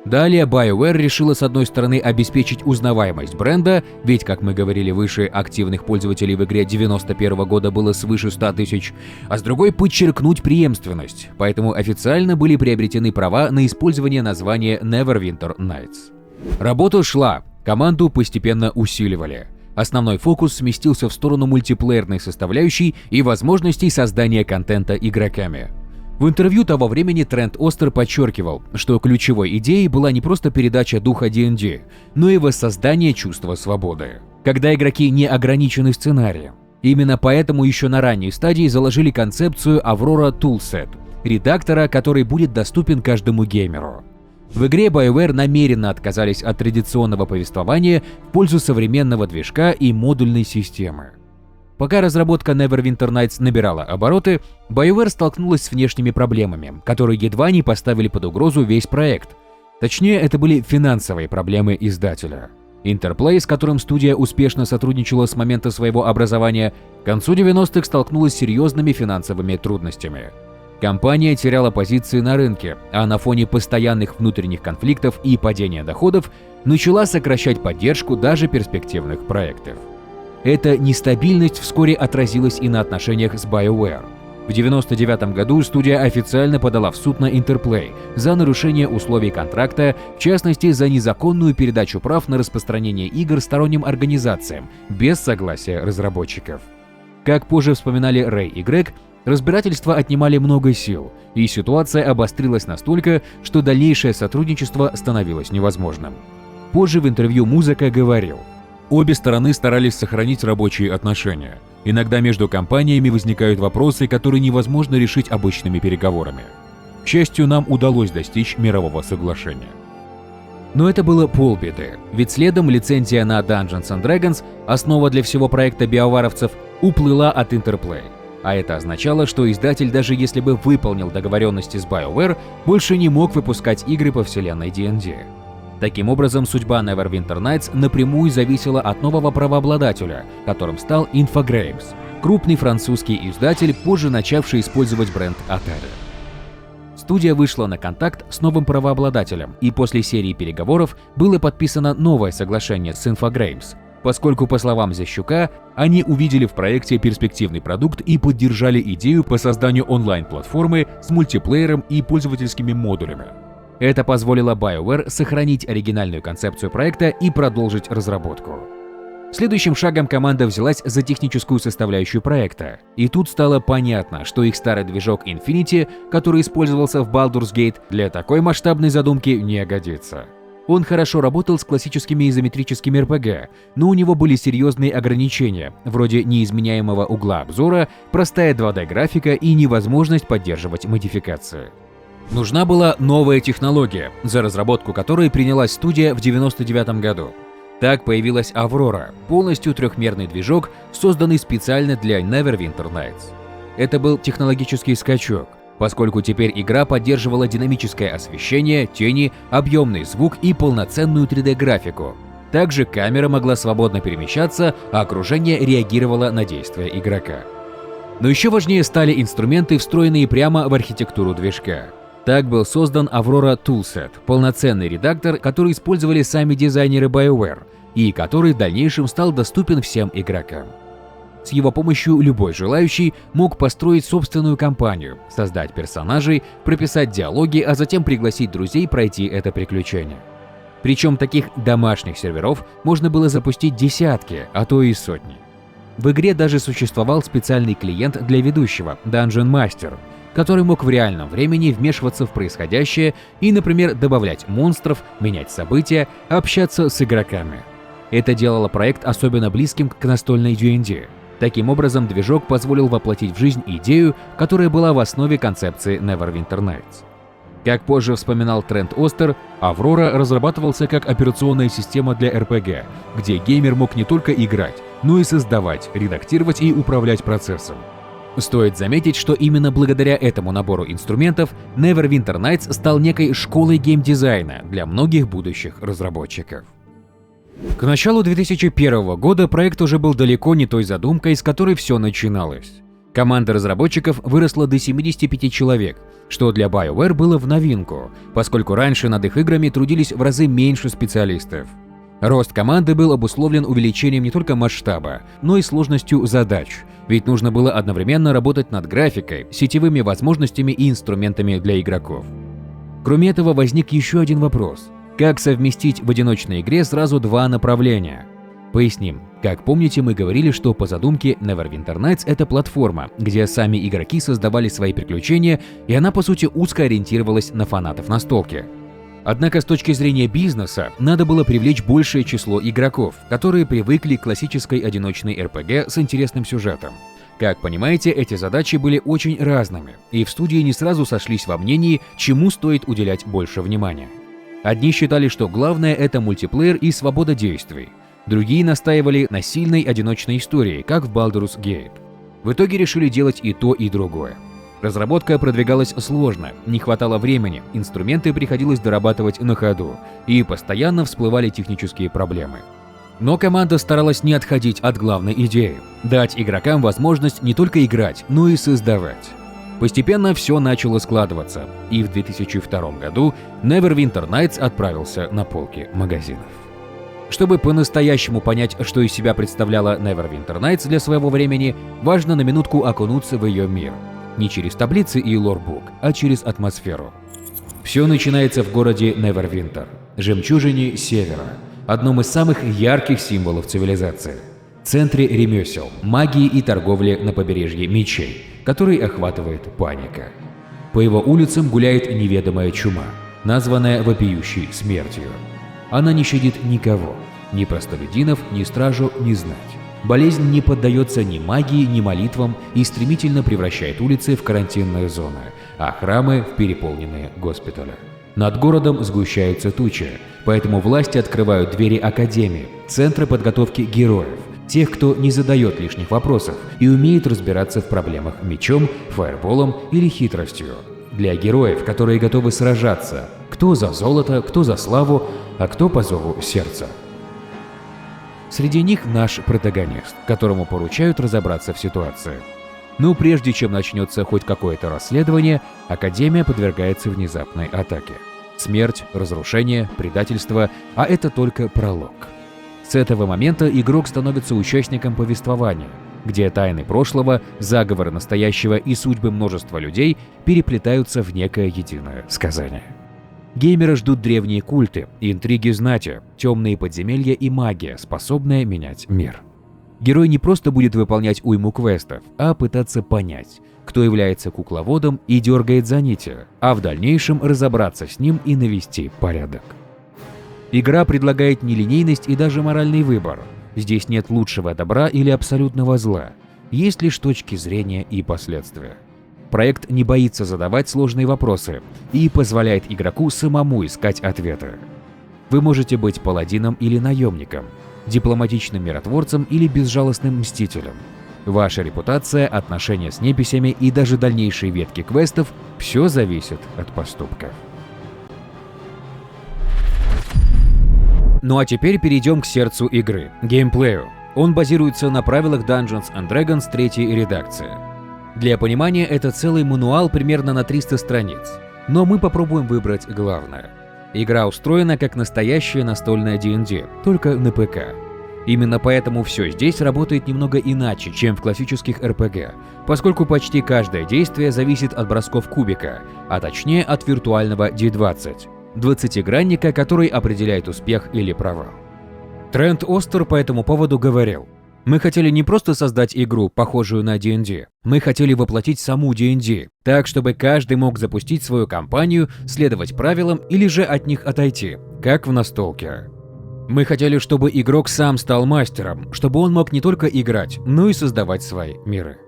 Далее BioWare решила с одной стороны обеспечить узнаваемость бренда, ведь, как мы говорили выше, активных пользователей в игре 91 года было свыше 100 тысяч, а с другой подчеркнуть преемственность, поэтому официально были приобретены права на использование названия Neverwinter Nights. Работа шла, команду постепенно усиливали. Основной фокус сместился в сторону мультиплеерной составляющей и возможностей создания контента игроками. В интервью того времени Трент Остер подчеркивал, что ключевой идеей была не просто передача духа D&D, но и воссоздание чувства свободы, когда игроки не ограничены сценарием. Именно поэтому еще на ранней стадии заложили концепцию Aurora Toolset, редактора, который будет доступен каждому геймеру. В игре BioWare намеренно отказались от традиционного повествования в пользу современного движка и модульной системы. Пока разработка Neverwinter Nights набирала обороты, BioWare столкнулась с внешними проблемами, которые едва не поставили под угрозу весь проект. Точнее, это были финансовые проблемы издателя. Interplay, с которым студия успешно сотрудничала с момента своего образования, к концу 90-х столкнулась с серьезными финансовыми трудностями. Компания теряла позиции на рынке, а на фоне постоянных внутренних конфликтов и падения доходов начала сокращать поддержку даже перспективных проектов. Эта нестабильность вскоре отразилась и на отношениях с BioWare. В 1999 году студия официально подала в суд на Interplay за нарушение условий контракта, в частности за незаконную передачу прав на распространение игр сторонним организациям без согласия разработчиков. Как позже вспоминали Рэй и Грег, разбирательства отнимали много сил, и ситуация обострилась настолько, что дальнейшее сотрудничество становилось невозможным. Позже в интервью Музыка говорил: «Обе стороны старались сохранить рабочие отношения. Иногда между компаниями возникают вопросы, которые невозможно решить обычными переговорами. К счастью, нам удалось достичь мирового соглашения». Но это было полбеды, ведь следом лицензия на Dungeons & Dragons, основа для всего проекта биоваровцев, уплыла от Interplay. А это означало, что издатель, даже если бы выполнил договоренности с BioWare, больше не мог выпускать игры по вселенной D&D. Таким образом, судьба Neverwinter Nights напрямую зависела от нового правообладателя, которым стал Infogrames, крупный французский издатель, позже начавший использовать бренд Atari. Студия вышла на контакт с новым правообладателем, и после серии переговоров было подписано новое соглашение с Infogrames, поскольку, по словам Зящука, они увидели в проекте перспективный продукт и поддержали идею по созданию онлайн-платформы с мультиплеером и пользовательскими модулями. Это позволило BioWare сохранить оригинальную концепцию проекта и продолжить разработку. Следующим шагом команда взялась за техническую составляющую проекта, и тут стало понятно, что их старый движок Infinity, который использовался в Baldur's Gate, для такой масштабной задумки не годится. Он хорошо работал с классическими изометрическими RPG, но у него были серьезные ограничения, вроде неизменяемого угла обзора, простая 2D-графика и невозможность поддерживать модификации. Нужна была новая технология, за разработку которой принялась студия в 1999 году. Так появилась Aurora, полностью трехмерный движок, созданный специально для Neverwinter Nights. Это был технологический скачок, поскольку теперь игра поддерживала динамическое освещение, тени, объемный звук и полноценную 3D-графику. Также камера могла свободно перемещаться, а окружение реагировало на действия игрока. Но еще важнее стали инструменты, встроенные прямо в архитектуру движка. Так был создан Aurora Toolset, полноценный редактор, который использовали сами дизайнеры BioWare, и который в дальнейшем стал доступен всем игрокам. С его помощью любой желающий мог построить собственную кампанию, создать персонажей, прописать диалоги, а затем пригласить друзей пройти это приключение. Причем таких домашних серверов можно было запустить десятки, а то и сотни. В игре даже существовал специальный клиент для ведущего, Dungeon Master, который мог в реальном времени вмешиваться в происходящее и, например, добавлять монстров, менять события, общаться с игроками. Это делало проект особенно близким к настольной D&D. Таким образом, движок позволил воплотить в жизнь идею, которая была в основе концепции Neverwinter Nights. Как позже вспоминал Трент Остер, Aurora разрабатывался как операционная система для RPG, где геймер мог не только играть, но и создавать, редактировать и управлять процессом. Стоит заметить, что именно благодаря этому набору инструментов Neverwinter Nights стал некой школой геймдизайна для многих будущих разработчиков. К началу 2001 года проект уже был далеко не той задумкой, с которой все начиналось. Команда разработчиков выросла до 75 человек, что для BioWare было в новинку, поскольку раньше над их играми трудились в разы меньше специалистов. Рост команды был обусловлен увеличением не только масштаба, но и сложностью задач, ведь нужно было одновременно работать над графикой, сетевыми возможностями и инструментами для игроков. Кроме этого, возник еще один вопрос: как совместить в одиночной игре сразу два направления? Поясним. Как помните, мы говорили, что по задумке Neverwinter Nights это платформа, где сами игроки создавали свои приключения, и она по сути узко ориентировалась на фанатов настолки. Однако с точки зрения бизнеса надо было привлечь большее число игроков, которые привыкли к классической одиночной RPG с интересным сюжетом. Как понимаете, эти задачи были очень разными, и в студии не сразу сошлись во мнении, чему стоит уделять больше внимания. Одни считали, что главное — это мультиплеер и свобода действий. Другие настаивали на сильной одиночной истории, как в Baldur's Gate. В итоге решили делать и то, и другое. Разработка продвигалась сложно, не хватало времени, инструменты приходилось дорабатывать на ходу, и постоянно всплывали технические проблемы. Но команда старалась не отходить от главной идеи – дать игрокам возможность не только играть, но и создавать. Постепенно все начало складываться, и в 2002 году Neverwinter Nights отправился на полки магазинов. Чтобы по-настоящему понять, что из себя представляла Neverwinter Nights для своего времени, важно на минутку окунуться в ее мир. Не через таблицы и лорбук, а через атмосферу. Все начинается в городе Neverwinter, жемчужине Севера, одном из самых ярких символов цивилизации. Центре ремесел, магии и торговли на побережье мечей, который охватывает паника. По его улицам гуляет неведомая чума, названная вопиющей смертью. Она не щадит никого, ни простолюдинов, ни стражу, ни знать. Болезнь не поддается ни магии, ни молитвам и стремительно превращает улицы в карантинные зоны, а храмы в переполненные госпитали. Над городом сгущаются тучи, поэтому власти открывают двери академии, центра подготовки героев, тех, кто не задает лишних вопросов и умеет разбираться в проблемах мечом, фаерболом или хитростью. Для героев, которые готовы сражаться, кто за золото, кто за славу, а кто по зову сердца. Среди них наш протагонист, которому поручают разобраться в ситуации. Но прежде чем начнется хоть какое-то расследование, Академия подвергается внезапной атаке. Смерть, разрушение, предательство, а это только пролог. С этого момента игрок становится участником повествования, где тайны прошлого, заговоры настоящего и судьбы множества людей переплетаются в некое единое сказание. Геймеры ждут древние культы, интриги знати, темные подземелья и магия, способная менять мир. Герой не просто будет выполнять уйму квестов, а пытаться понять, кто является кукловодом и дергает за нити, а в дальнейшем разобраться с ним и навести порядок. Игра предлагает нелинейность и даже моральный выбор. Здесь нет лучшего добра или абсолютного зла, есть лишь точки зрения и последствия. Проект не боится задавать сложные вопросы и позволяет игроку самому искать ответы. Вы можете быть паладином или наемником, дипломатичным миротворцем или безжалостным мстителем. Ваша репутация, отношения с неписями и даже дальнейшие ветки квестов – все зависит от поступков. Ну а теперь перейдем к сердцу игры – геймплею. Он базируется на правилах Dungeons & Dragons 3-й редакции. Для понимания, это целый мануал примерно на 300 страниц, но мы попробуем выбрать главное. Игра устроена как настоящая настольная D&D, только на ПК. Именно поэтому все здесь работает немного иначе, чем в классических RPG, поскольку почти каждое действие зависит от бросков кубика, а точнее от виртуального D20, 20-гранника, который определяет успех или провал. Трент Остер по этому поводу говорил: «Мы хотели не просто создать игру, похожую на D&D, мы хотели воплотить саму D&D, так, чтобы каждый мог запустить свою кампанию, следовать правилам или же от них отойти, как в настолке. Мы хотели, чтобы игрок сам стал мастером, чтобы он мог не только играть, но и создавать свои миры».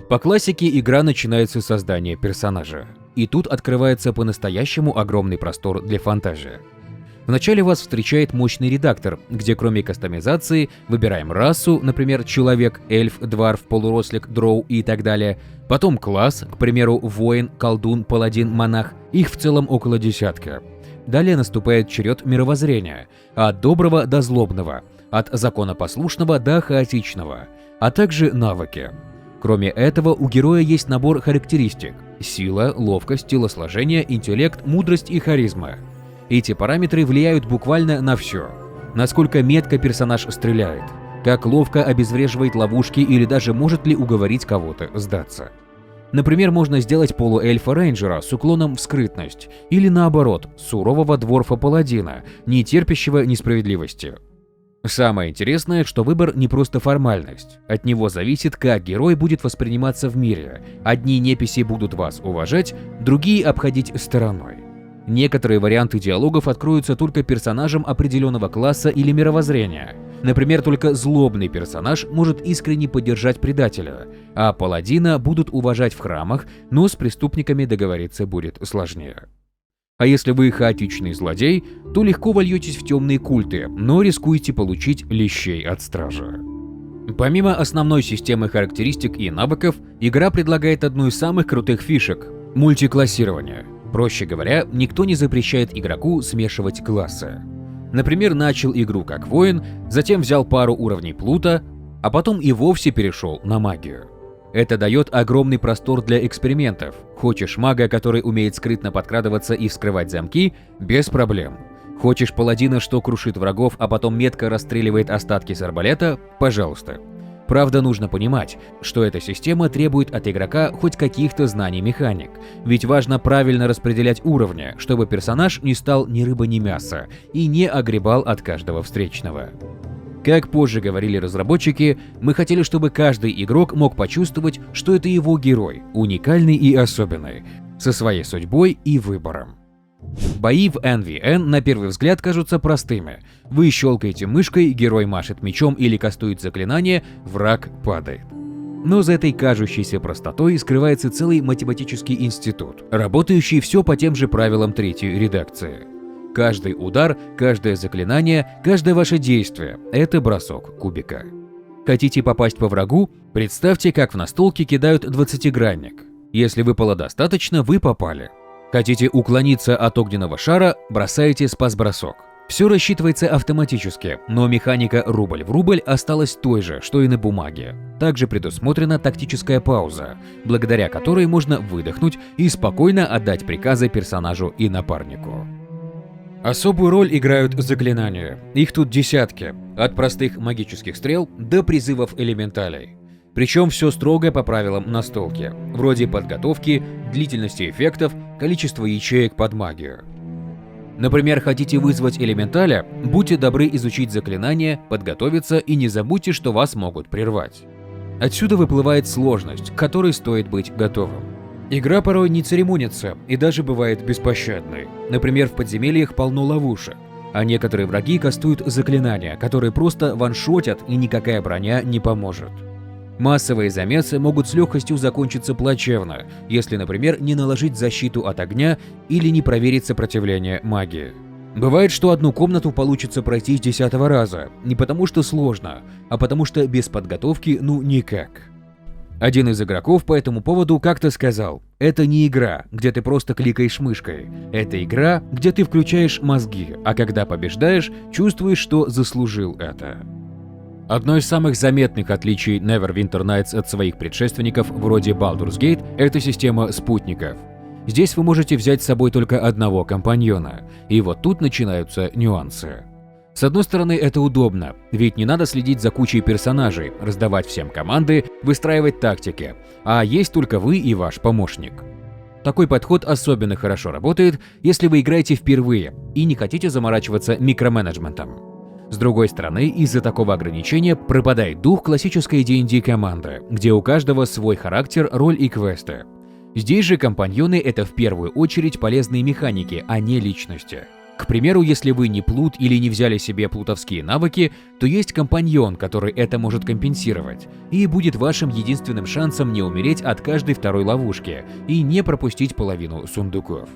По классике игра начинается с создания персонажа, и тут открывается по-настоящему огромный простор для фантазии. Вначале вас встречает мощный редактор, где кроме кастомизации выбираем расу, например, человек, эльф, дварф, полурослик, дроу и так далее. Потом класс, к примеру, воин, колдун, паладин, монах. Их в целом около десятка. Далее наступает черед мировоззрения, от доброго до злобного, от законопослушного до хаотичного, а также навыки. Кроме этого, у героя есть набор характеристик – сила, ловкость, телосложение, интеллект, мудрость и харизма. Эти параметры влияют буквально на все. Насколько метко персонаж стреляет, как ловко обезвреживает ловушки или даже может ли уговорить кого-то сдаться. Например, можно сделать полуэльфа-рейнджера с уклоном в скрытность, или наоборот, сурового дворфа-паладина, не терпящего несправедливости. Самое интересное, что выбор не просто формальность. От него зависит, как герой будет восприниматься в мире. Одни неписи будут вас уважать, другие обходить стороной. Некоторые варианты диалогов откроются только персонажам определенного класса или мировоззрения. Например, только злобный персонаж может искренне поддержать предателя, а паладина будут уважать в храмах, но с преступниками договориться будет сложнее. А если вы хаотичный злодей, то легко вольетесь в темные культы, но рискуете получить лещей от стража. Помимо основной системы характеристик и навыков, игра предлагает одну из самых крутых фишек – мультиклассирование. Проще говоря, никто не запрещает игроку смешивать классы. Например, начал игру как воин, затем взял пару уровней плута, а потом и вовсе перешел на магию. Это дает огромный простор для экспериментов. Хочешь мага, который умеет скрытно подкрадываться и вскрывать замки – без проблем. Хочешь паладина, что крушит врагов, а потом метко расстреливает остатки с арбалета – пожалуйста. Правда, нужно понимать, что эта система требует от игрока хоть каких-то знаний механик, ведь важно правильно распределять уровни, чтобы персонаж не стал ни рыба, ни мясо и не огребал от каждого встречного. Как позже говорили разработчики, мы хотели, чтобы каждый игрок мог почувствовать, что это его герой, уникальный и особенный, со своей судьбой и выбором. Бои в NVN на первый взгляд кажутся простыми. Вы щелкаете мышкой, герой машет мечом или кастует заклинание, враг падает. Но за этой кажущейся простотой скрывается целый математический институт, работающий все по тем же правилам третьей редакции. Каждый удар, каждое заклинание, каждое ваше действие – это бросок кубика. Хотите попасть по врагу? Представьте, как в настолке кидают 20-гранник. Если выпало достаточно, вы попали. Хотите уклониться от огненного шара? Бросаете спас-бросок. Все рассчитывается автоматически, но механика рубль в рубль осталась той же, что и на бумаге. Также предусмотрена тактическая пауза, благодаря которой можно выдохнуть и спокойно отдать приказы персонажу и напарнику. Особую роль играют заклинания. Их тут десятки, от простых магических стрел до призывов элементалей. Причем все строго по правилам настолки, вроде подготовки, длительности эффектов, количества ячеек под магию. Например, хотите вызвать элементаля, будьте добры изучить заклинание, подготовиться и не забудьте, что вас могут прервать. Отсюда выплывает сложность, к которой стоит быть готовым. Игра порой не церемонится и даже бывает беспощадной. Например, в подземельях полно ловушек, а некоторые враги кастуют заклинания, которые просто ваншотят и никакая броня не поможет. Массовые замесы могут с легкостью закончиться плачевно, если, например, не наложить защиту от огня или не проверить сопротивление магии. Бывает, что одну комнату получится пройти с 10-го раза, не потому что сложно, а потому что без подготовки ну никак. Один из игроков по этому поводу как-то сказал: «Это не игра, где ты просто кликаешь мышкой. Это игра, где ты включаешь мозги, а когда побеждаешь, чувствуешь, что заслужил это». Одно из самых заметных отличий Neverwinter Nights от своих предшественников вроде Baldur's Gate – это система спутников. Здесь вы можете взять с собой только одного компаньона, и вот тут начинаются нюансы. С одной стороны, это удобно, ведь не надо следить за кучей персонажей, раздавать всем команды, выстраивать тактики, а есть только вы и ваш помощник. Такой подход особенно хорошо работает, если вы играете впервые и не хотите заморачиваться микроменеджментом. С другой стороны, из-за такого ограничения пропадает дух классической D&D команды, где у каждого свой характер, роль и квесты. Здесь же компаньоны — это в первую очередь полезные механики, а не личности. К примеру, если вы не плут или не взяли себе плутовские навыки, то есть компаньон, который это может компенсировать, и будет вашим единственным шансом не умереть от каждой второй ловушки и не пропустить половину сундуков.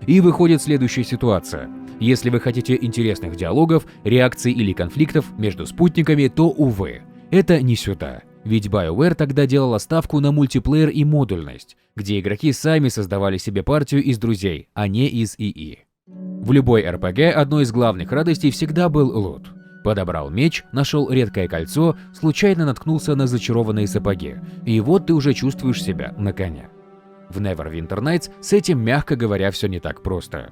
И выходит следующая ситуация. Если вы хотите интересных диалогов, реакций или конфликтов между спутниками, то, увы, это не сюда. Ведь BioWare тогда делала ставку на мультиплеер и модульность, где игроки сами создавали себе партию из друзей, а не из ИИ. В любой RPG одной из главных радостей всегда был лут. Подобрал меч, нашел редкое кольцо, случайно наткнулся на зачарованные сапоги, и вот ты уже чувствуешь себя на коне. В Neverwinter Nights с этим, мягко говоря, все не так просто.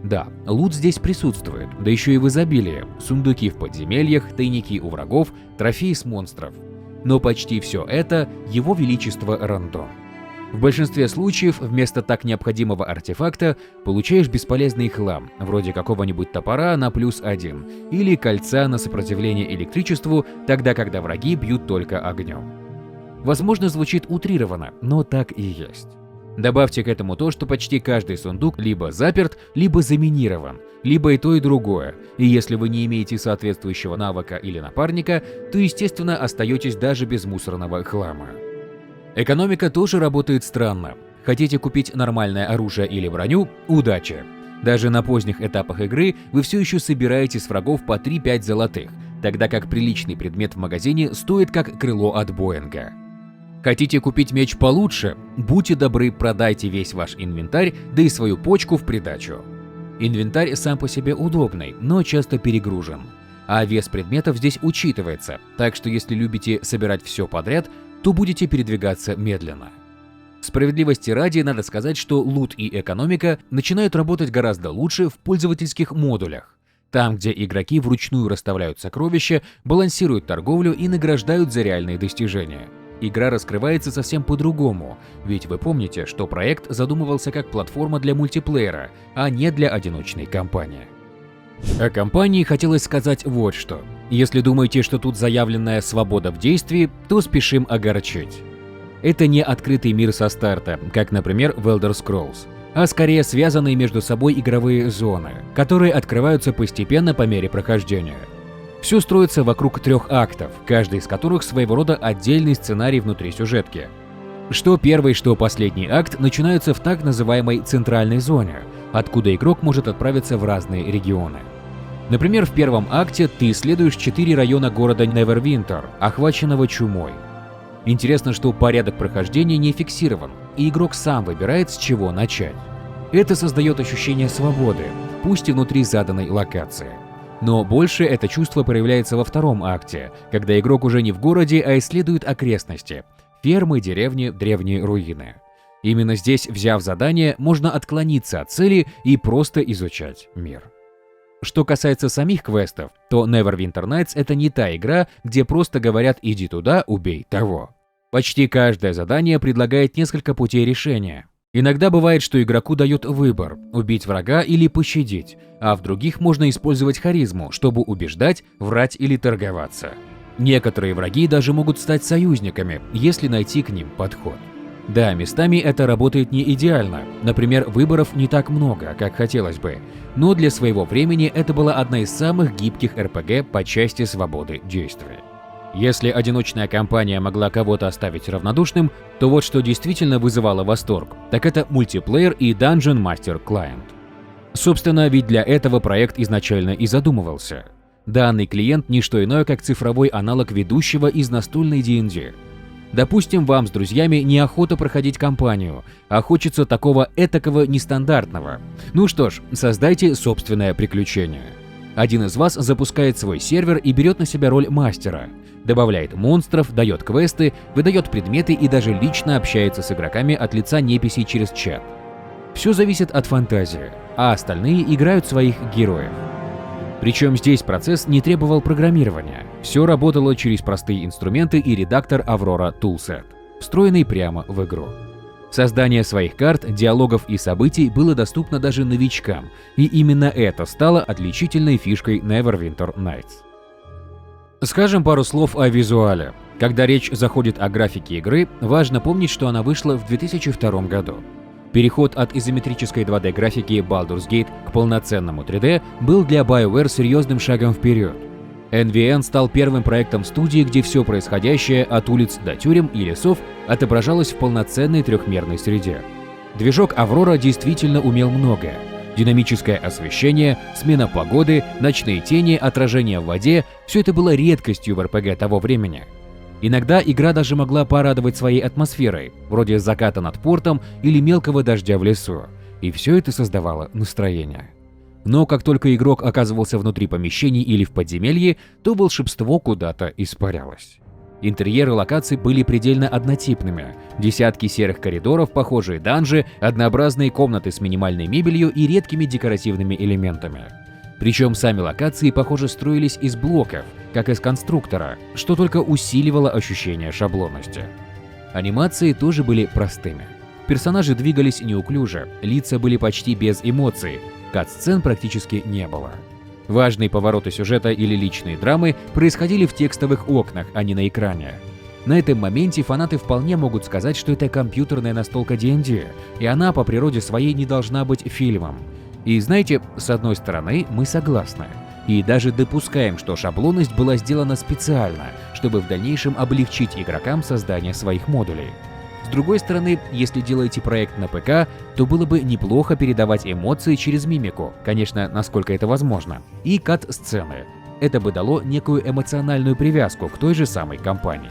Да, лут здесь присутствует, да еще и в изобилии. Сундуки в подземельях, тайники у врагов, трофеи с монстров. Но почти все это — его величество рандом. В большинстве случаев вместо так необходимого артефакта получаешь бесполезный хлам, вроде какого-нибудь топора на +1 или кольца на сопротивление электричеству, тогда когда враги бьют только огнем. Возможно, звучит утрированно, но так и есть. Добавьте к этому то, что почти каждый сундук либо заперт, либо заминирован, либо и то, и другое, и если вы не имеете соответствующего навыка или напарника, то, естественно, остаетесь даже без мусорного хлама. Экономика тоже работает странно. Хотите купить нормальное оружие или броню – удача. Даже на поздних этапах игры вы все еще собираете с врагов по 3-5 золотых, тогда как приличный предмет в магазине стоит как крыло от Боинга. Хотите купить меч получше? Будьте добры, продайте весь ваш инвентарь, да и свою почку в придачу. Инвентарь сам по себе удобный, но часто перегружен. А вес предметов здесь учитывается, так что если любите собирать все подряд, то будете передвигаться медленно. Справедливости ради надо сказать, что лут и экономика начинают работать гораздо лучше в пользовательских модулях. Там, где игроки вручную расставляют сокровища, балансируют торговлю и награждают за реальные достижения. Игра раскрывается совсем по-другому, ведь вы помните, что проект задумывался как платформа для мультиплеера, а не для одиночной кампании. О кампании хотелось сказать вот что. Если думаете, что тут заявленная свобода в действии, то спешим огорчить. Это не открытый мир со старта, как, например, в Elder Scrolls, а скорее связанные между собой игровые зоны, которые открываются постепенно по мере прохождения. Все строится вокруг 3 актов, каждый из которых своего рода отдельный сценарий внутри сюжетки. Что первый, что последний акт начинаются в так называемой центральной зоне, откуда игрок может отправиться в разные регионы. Например, в первом акте ты исследуешь 4 района города Невервинтер, охваченного чумой. Интересно, что порядок прохождения не фиксирован, и игрок сам выбирает, с чего начать. Это создает ощущение свободы, пусть и внутри заданной локации. Но больше это чувство проявляется во втором акте, когда игрок уже не в городе, а исследует окрестности – фермы, деревни, древние руины. Именно здесь, взяв задание, можно отклониться от цели и просто изучать мир. Что касается самих квестов, то Neverwinter Nights – это не та игра, где просто говорят «иди туда, убей того». Почти каждое задание предлагает несколько путей решения. Иногда бывает, что игроку дают выбор – убить врага или пощадить, а в других можно использовать харизму, чтобы убеждать, врать или торговаться. Некоторые враги даже могут стать союзниками, если найти к ним подход. Да, местами это работает не идеально, например, выборов не так много, как хотелось бы, но для своего времени это была одна из самых гибких RPG по части свободы действия. Если одиночная кампания могла кого-то оставить равнодушным, то вот что действительно вызывало восторг, так это мультиплеер и Dungeon Master Client. Собственно, ведь для этого проект изначально и задумывался. Данный клиент – не что иное, как цифровой аналог ведущего из настольной D&D. Допустим, вам с друзьями неохота проходить кампанию, а хочется такого этакого нестандартного. Ну что ж, создайте собственное приключение. Один из вас запускает свой сервер и берет на себя роль мастера. Добавляет монстров, дает квесты, выдает предметы и даже лично общается с игроками от лица неписей через чат. Все зависит от фантазии, а остальные играют своих героев. Причем здесь процесс не требовал программирования. Все работало через простые инструменты и редактор Aurora Toolset, встроенный прямо в игру. Создание своих карт, диалогов и событий было доступно даже новичкам, и именно это стало отличительной фишкой Neverwinter Nights. Скажем пару слов о визуале. Когда речь заходит о графике игры, важно помнить, что она вышла в 2002 году. Переход от изометрической 2D графики Baldur's Gate к полноценному 3D был для BioWare серьезным шагом вперед. NVN стал первым проектом студии, где все происходящее от улиц до тюрем и лесов отображалось в полноценной трехмерной среде. Движок Aurora действительно умел многое. Динамическое освещение, смена погоды, ночные тени, отражение в воде – все это было редкостью в RPG того времени. Иногда игра даже могла порадовать своей атмосферой, вроде заката над портом или мелкого дождя в лесу, и все это создавало настроение. Но как только игрок оказывался внутри помещений или в подземелье, то волшебство куда-то испарялось. Интерьеры локаций были предельно однотипными. Десятки серых коридоров, похожие данжи, однообразные комнаты с минимальной мебелью и редкими декоративными элементами. Причем сами локации, похоже, строились из блоков, как из конструктора, что только усиливало ощущение шаблонности. Анимации тоже были простыми. Персонажи двигались неуклюже, лица были почти без эмоций, кат-сцен практически не было. Важные повороты сюжета или личные драмы происходили в текстовых окнах, а не на экране. На этом моменте фанаты вполне могут сказать, что это компьютерная настолка D&D, и она по природе своей не должна быть фильмом. И знаете, с одной стороны, мы согласны. И даже допускаем, что шаблонность была сделана специально, чтобы в дальнейшем облегчить игрокам создание своих модулей. С другой стороны, если делаете проект на ПК, то было бы неплохо передавать эмоции через мимику, конечно, насколько это возможно, и кат-сцены. Это бы дало некую эмоциональную привязку к той же самой кампании.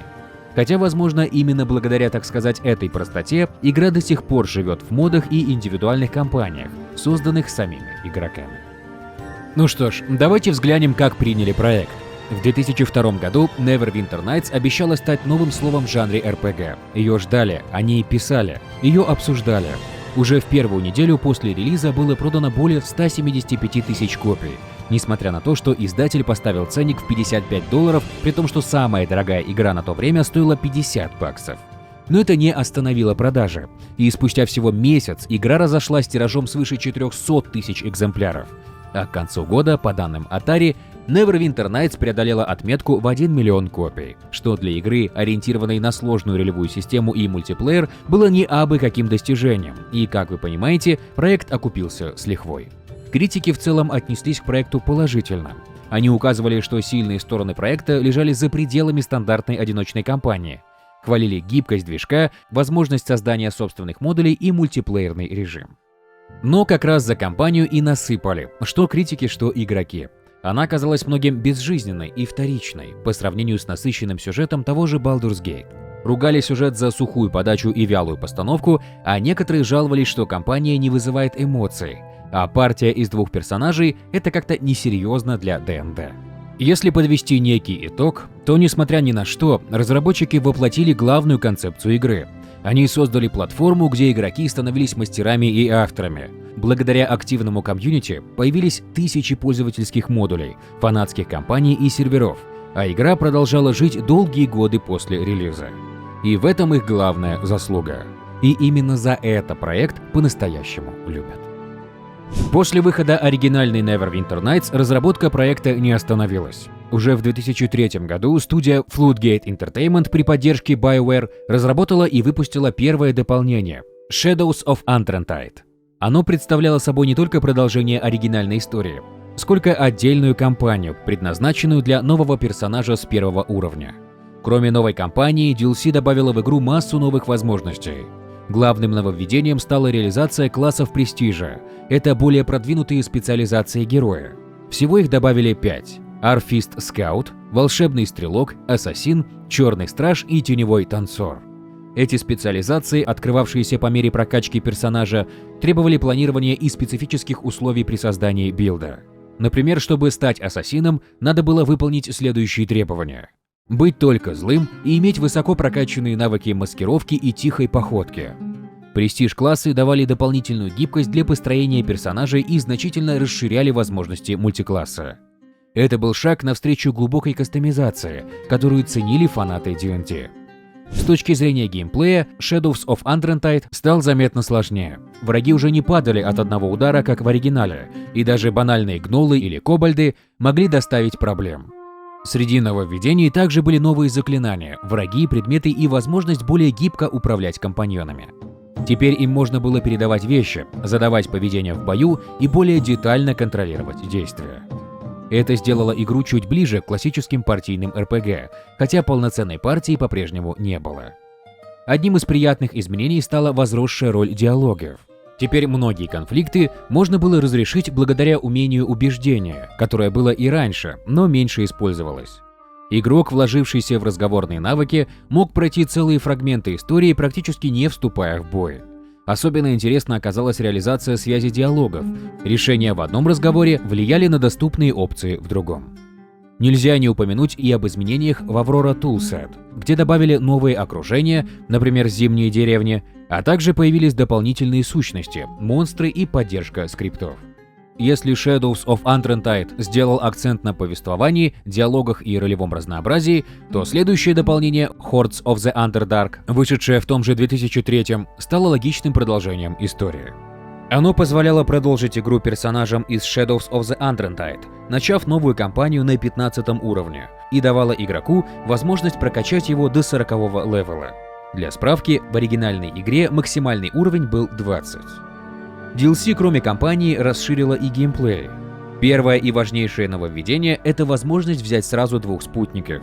Хотя, возможно, именно благодаря, так сказать, этой простоте, игра до сих пор живет в модах и индивидуальных кампаниях, созданных самими игроками. Ну что ж, давайте взглянем, как приняли проект. В 2002 году Neverwinter Nights обещала стать новым словом в жанре RPG. Ее ждали, о ней писали, ее обсуждали. Уже в первую неделю после релиза было продано более 175 тысяч копий, несмотря на то, что издатель поставил ценник в $55, при том, что самая дорогая игра на то время стоила $50. Но это не остановило продажи, и спустя всего месяц игра разошлась тиражом свыше 400 тысяч экземпляров. А к концу года, по данным Atari, Neverwinter Nights преодолела отметку в 1 миллион копий, что для игры, ориентированной на сложную ролевую систему и мультиплеер, было не абы каким достижением, и, как вы понимаете, проект окупился с лихвой. Критики в целом отнеслись к проекту положительно. Они указывали, что сильные стороны проекта лежали за пределами стандартной одиночной кампании. Хвалили гибкость движка, возможность создания собственных модулей и мультиплеерный режим. Но как раз за кампанию и насыпали, что критики, что игроки. Она казалась многим безжизненной и вторичной по сравнению с насыщенным сюжетом того же Baldur's Gate. Ругали сюжет за сухую подачу и вялую постановку, а некоторые жаловались, что кампания не вызывает эмоций, а партия из 2 персонажей – это как-то несерьезно для ДНД. Если подвести некий итог, то, несмотря ни на что, разработчики воплотили главную концепцию игры. Они создали платформу, где игроки становились мастерами и авторами. Благодаря активному комьюнити появились тысячи пользовательских модулей, фанатских кампаний и серверов, а игра продолжала жить долгие годы после релиза. И в этом их главная заслуга. И именно за это проект по-настоящему любят. После выхода оригинальной Neverwinter Nights разработка проекта не остановилась. Уже в 2003 году студия Floodgate Entertainment при поддержке BioWare разработала и выпустила первое дополнение – Shadows of Untrentide. Оно представляло собой не только продолжение оригинальной истории, сколько отдельную кампанию, предназначенную для нового персонажа с 1-го уровня. Кроме новой кампании, DLC добавила в игру массу новых возможностей. Главным нововведением стала реализация классов престижа. Это более продвинутые специализации героя. Всего их добавили 5. Арфист Скаут, Волшебный Стрелок, Ассасин, Черный Страж и Теневой Танцор. Эти специализации, открывавшиеся по мере прокачки персонажа, требовали планирования и специфических условий при создании билда. Например, чтобы стать ассасином, надо было выполнить следующие требования. Быть только злым и иметь высоко прокачанные навыки маскировки и тихой походки. Престиж-классы давали дополнительную гибкость для построения персонажей и значительно расширяли возможности мультикласса. Это был шаг навстречу глубокой кастомизации, которую ценили фанаты D&D. С точки зрения геймплея, Shadows of Untrentide стал заметно сложнее. Враги уже не падали от одного удара, как в оригинале, и даже банальные гнолы или кобальды могли доставить проблем. Среди нововведений также были новые заклинания, враги, предметы и возможность более гибко управлять компаньонами. Теперь им можно было передавать вещи, задавать поведение в бою и более детально контролировать действия. Это сделало игру чуть ближе к классическим партийным RPG, хотя полноценной партии по-прежнему не было. Одним из приятных изменений стала возросшая роль диалогов. Теперь многие конфликты можно было разрешить благодаря умению убеждения, которое было и раньше, но меньше использовалось. Игрок, вложившийся в разговорные навыки, мог пройти целые фрагменты истории, практически не вступая в бой. Особенно интересно оказалась реализация связи диалогов. Решения в одном разговоре влияли на доступные опции в другом. Нельзя не упомянуть и об изменениях в Aurora Toolset, где добавили новые окружения, например, зимние деревни, а также появились дополнительные сущности, монстры и поддержка скриптов. Если Shadows of Anthrentide сделал акцент на повествовании, диалогах и ролевом разнообразии, то следующее дополнение Hordes of the Underdark, вышедшее в том же 2003-м, стало логичным продолжением истории. Оно позволяло продолжить игру персонажам из Shadows of the Anthrentide, начав новую кампанию на 15 уровне, и давало игроку возможность прокачать его до 40-го левела. Для справки, в оригинальной игре максимальный уровень был 20. DLC, кроме кампании, расширило и геймплей. Первое и важнейшее нововведение — это возможность взять сразу двух спутников.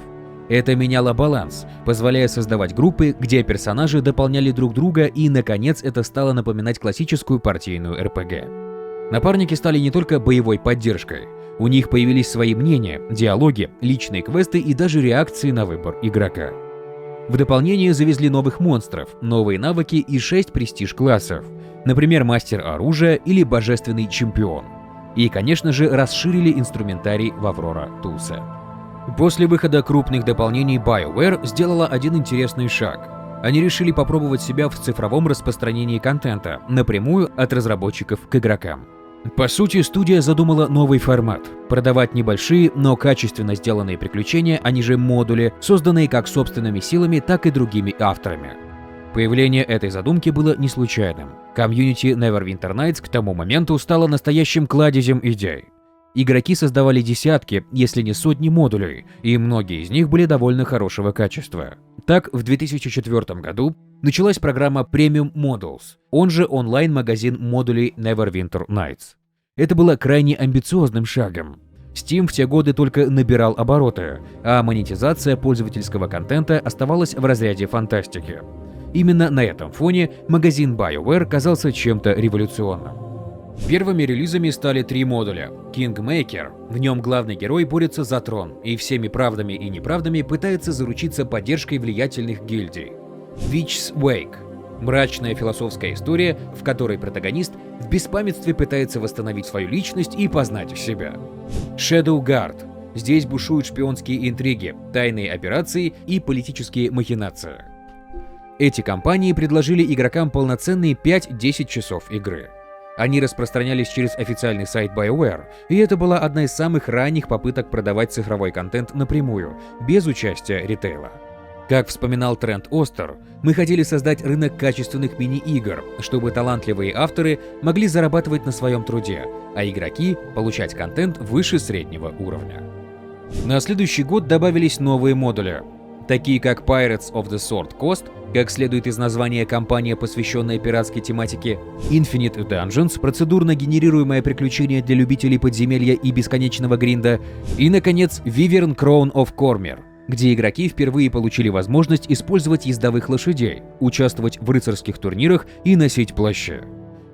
Это меняло баланс, позволяя создавать группы, где персонажи дополняли друг друга, и, наконец, это стало напоминать классическую партийную RPG. Напарники стали не только боевой поддержкой. У них появились свои мнения, диалоги, личные квесты и даже реакции на выбор игрока. В дополнение завезли новых монстров, новые навыки и 6 престиж-классов. Например, мастер оружия или божественный чемпион. И, конечно же, расширили инструментарий в Aurora Toolset. После выхода крупных дополнений BioWare сделала один интересный шаг. Они решили попробовать себя в цифровом распространении контента, напрямую от разработчиков к игрокам. По сути, студия задумала новый формат – продавать небольшие, но качественно сделанные приключения, они же модули, созданные как собственными силами, так и другими авторами. Появление этой задумки было не случайным. Комьюнити Neverwinter Nights к тому моменту стало настоящим кладезем идей. Игроки создавали десятки, если не сотни модулей, и многие из них были довольно хорошего качества. Так, в 2004 году началась программа Premium Modules, он же онлайн-магазин модулей Neverwinter Nights. Это было крайне амбициозным шагом. Steam в те годы только набирал обороты, а монетизация пользовательского контента оставалась в разряде фантастики. Именно на этом фоне магазин BioWare казался чем-то революционным. Первыми релизами стали 3 модуля. Kingmaker. В нем главный герой борется за трон и всеми правдами и неправдами пытается заручиться поддержкой влиятельных гильдий. Witch's Wake. Мрачная философская история, в которой протагонист в беспамятстве пытается восстановить свою личность и познать себя. Shadow Guard. Здесь бушуют шпионские интриги, тайные операции и политические махинации. Эти кампании предложили игрокам полноценные 5-10 часов игры. Они распространялись через официальный сайт BioWare, и это была одна из самых ранних попыток продавать цифровой контент напрямую, без участия ритейла. Как вспоминал Трент Остер, мы хотели создать рынок качественных мини-игр, чтобы талантливые авторы могли зарабатывать на своем труде, а игроки получать контент выше среднего уровня. На следующий год добавились новые модули, такие как Pirates of the Sword Coast, как следует из названия, кампания, посвященная пиратской тематике, Infinite Dungeons, процедурно генерируемое приключение для любителей подземелья и бесконечного гринда, и, наконец, Wyvern Crown of Cormyr, где игроки впервые получили возможность использовать ездовых лошадей, участвовать в рыцарских турнирах и носить плащи.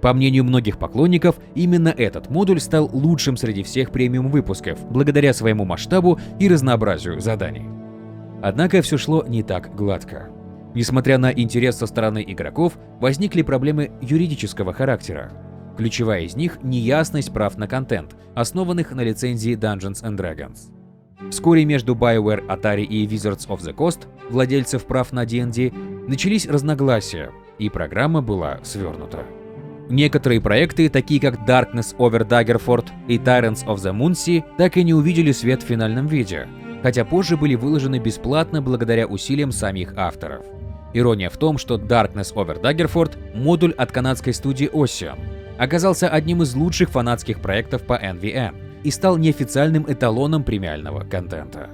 По мнению многих поклонников, именно этот модуль стал лучшим среди всех премиум-выпусков, благодаря своему масштабу и разнообразию заданий. Однако все шло не так гладко. Несмотря на интерес со стороны игроков, возникли проблемы юридического характера. Ключевая из них – неясность прав на контент, основанных на лицензии Dungeons & Dragons. Вскоре между BioWare, Atari и Wizards of the Coast, владельцев прав на D&D, начались разногласия, и программа была свернута. Некоторые проекты, такие как Darkness over Daggerford и Tyrants of the Moonsea, так и не увидели свет в финальном виде, хотя позже были выложены бесплатно благодаря усилиям самих авторов. Ирония в том, что Darkness over Daggerford, модуль от канадской студии Ocean, оказался одним из лучших фанатских проектов по NVN и стал неофициальным эталоном премиального контента.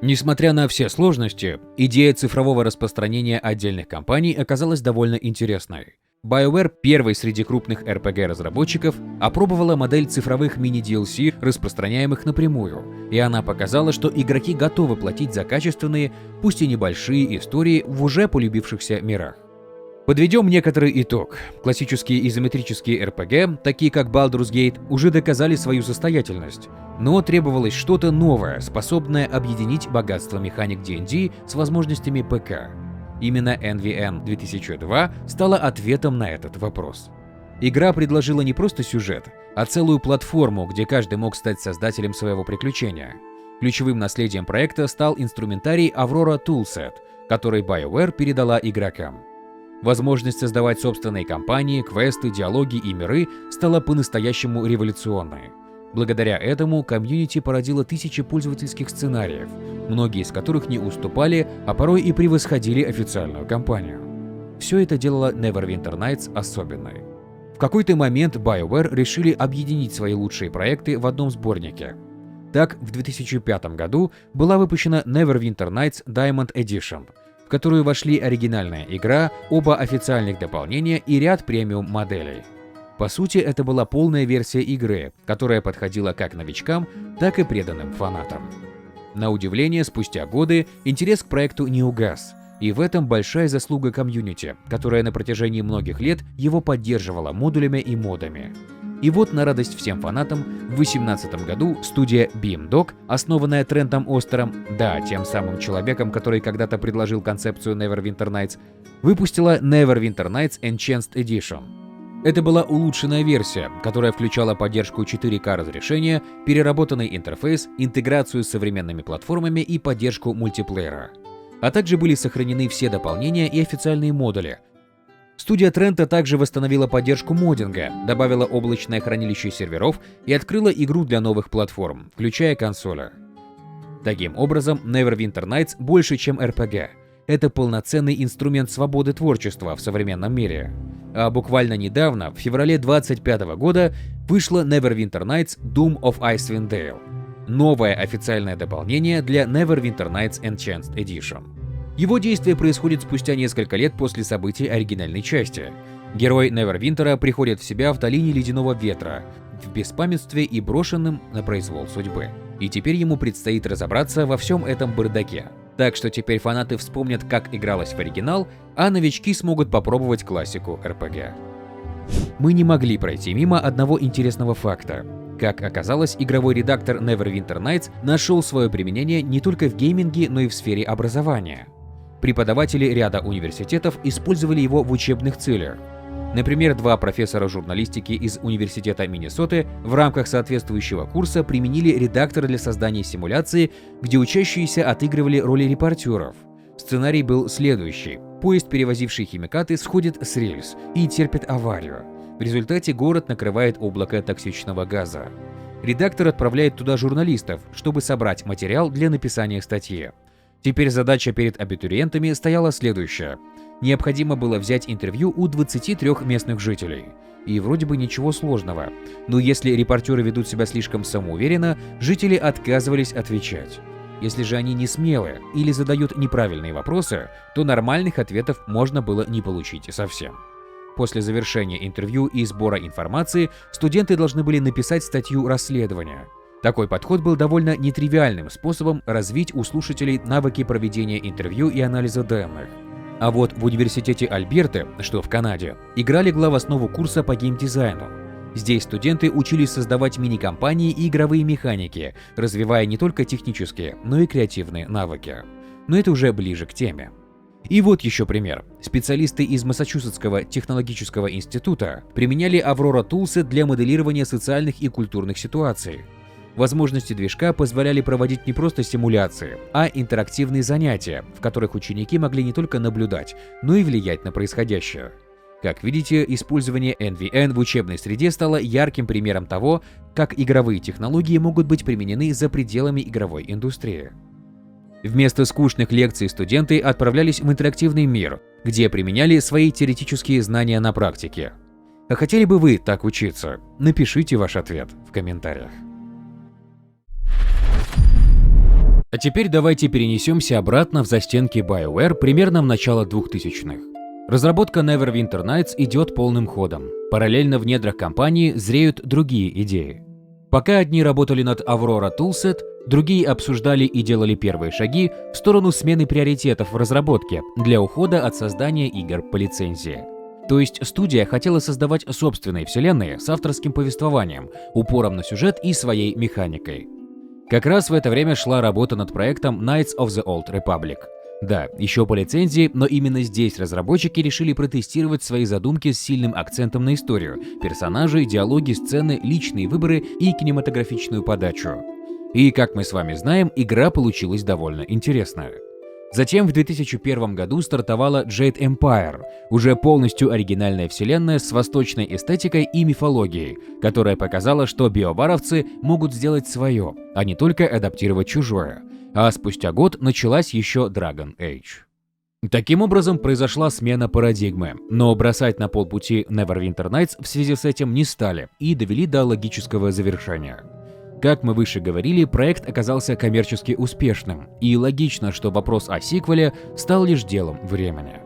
Несмотря на все сложности, идея цифрового распространения отдельных кампаний оказалась довольно интересной. BioWare, первой среди крупных RPG-разработчиков, опробовала модель цифровых мини-DLC, распространяемых напрямую, и она показала, что игроки готовы платить за качественные, пусть и небольшие истории в уже полюбившихся мирах. Подведем некоторый итог. Классические изометрические RPG, такие как Baldur's Gate, уже доказали свою состоятельность, но требовалось что-то новое, способное объединить богатство механик D&D с возможностями ПК. Именно NVN 2002 стала ответом на этот вопрос. Игра предложила не просто сюжет, а целую платформу, где каждый мог стать создателем своего приключения. Ключевым наследием проекта стал инструментарий Aurora Toolset, который BioWare передала игрокам. Возможность создавать собственные кампании, квесты, диалоги и миры стала по-настоящему революционной. Благодаря этому комьюнити породило тысячи пользовательских сценариев, многие из которых не уступали, а порой и превосходили официальную кампанию. Все это делало Neverwinter Nights особенной. В какой-то момент BioWare решили объединить свои лучшие проекты в одном сборнике. Так, в 2005 году была выпущена Neverwinter Nights Diamond Edition, в которую вошли оригинальная игра, оба официальных дополнения и ряд премиум-моделей. По сути, это была полная версия игры, которая подходила как новичкам, так и преданным фанатам. На удивление, спустя годы интерес к проекту не угас, и в этом большая заслуга комьюнити, которая на протяжении многих лет его поддерживала модулями и модами. И вот на радость всем фанатам, в 2018 году студия Beamdog, основанная Трентом Остером, да, тем самым человеком, который когда-то предложил концепцию Neverwinter Nights, выпустила Neverwinter Nights Enhanced Edition. Это была улучшенная версия, которая включала поддержку 4К разрешения, переработанный интерфейс, интеграцию с современными платформами и поддержку мультиплеера. А также были сохранены все дополнения и официальные модули. Студия Трента также восстановила поддержку моддинга, добавила облачное хранилище серверов и открыла игру для новых платформ, включая консоли. Таким образом, Neverwinter Nights больше, чем RPG. Это полноценный инструмент свободы творчества в современном мире. А буквально недавно, в феврале 2025 года, вышло Neverwinter Nights Doom of Icewind Dale. Новое официальное дополнение для Neverwinter Nights Enhanced Edition. Его действие происходит спустя несколько лет после событий оригинальной части. Герой Невервинтера приходит в себя в долине Ледяного Ветра, в беспамятстве и брошенным на произвол судьбы. И теперь ему предстоит разобраться во всем этом бардаке. Так что теперь фанаты вспомнят, как игралось в оригинал, а новички смогут попробовать классику RPG. Мы не могли пройти мимо одного интересного факта. Как оказалось, игровой редактор Neverwinter Nights нашел свое применение не только в гейминге, но и в сфере образования. Преподаватели ряда университетов использовали его в учебных целях. Например, 2 профессора журналистики из Университета Миннесоты в рамках соответствующего курса применили редактор для создания симуляции, где учащиеся отыгрывали роли репортеров. Сценарий был следующий. Поезд, перевозивший химикаты, сходит с рельс и терпит аварию. В результате город накрывает облако токсичного газа. Редактор отправляет туда журналистов, чтобы собрать материал для написания статьи. Теперь задача перед абитуриентами стояла следующая. Необходимо было взять интервью у 23 местных жителей. И вроде бы ничего сложного. Но если репортеры ведут себя слишком самоуверенно, жители отказывались отвечать. Если же они не смелые или задают неправильные вопросы, то нормальных ответов можно было не получить совсем. После завершения интервью и сбора информации студенты должны были написать статью расследования. Такой подход был довольно нетривиальным способом развить у слушателей навыки проведения интервью и анализа данных. А вот в университете Альберты, что в Канаде, игра легла в основу курса по геймдизайну. Здесь студенты учились создавать мини-компании и игровые механики, развивая не только технические, но и креативные навыки. Но это уже ближе к теме. И вот еще пример. Специалисты из Массачусетского технологического института применяли Aurora Toolset для моделирования социальных и культурных ситуаций. Возможности движка позволяли проводить не просто симуляции, а интерактивные занятия, в которых ученики могли не только наблюдать, но и влиять на происходящее. Как видите, использование NVN в учебной среде стало ярким примером того, как игровые технологии могут быть применены за пределами игровой индустрии. Вместо скучных лекций студенты отправлялись в интерактивный мир, где применяли свои теоретические знания на практике. А хотели бы вы так учиться? Напишите ваш ответ в комментариях. А теперь давайте перенесемся обратно в застенки BioWare примерно в начало 2000-х. Разработка Neverwinter Nights идет полным ходом. Параллельно в недрах компании зреют другие идеи. Пока одни работали над Aurora Toolset, другие обсуждали и делали первые шаги в сторону смены приоритетов в разработке для ухода от создания игр по лицензии. То есть студия хотела создавать собственные вселенные с авторским повествованием, упором на сюжет и своей механикой. Как раз в это время шла работа над проектом Knights of the Old Republic. Да, еще по лицензии, но именно здесь разработчики решили протестировать свои задумки с сильным акцентом на историю, персонажей, диалоги, сцены, личные выборы и кинематографичную подачу. И, как мы с вами знаем, игра получилась довольно интересная. Затем в 2001 году стартовала Jade Empire, уже полностью оригинальная вселенная с восточной эстетикой и мифологией, которая показала, что биоваровцы могут сделать свое, а не только адаптировать чужое. А спустя год началась еще Dragon Age. Таким образом, произошла смена парадигмы, но бросать на полпути Neverwinter Nights в связи с этим не стали и довели до логического завершения. Как мы выше говорили, проект оказался коммерчески успешным, и логично, что вопрос о сиквеле стал лишь делом времени.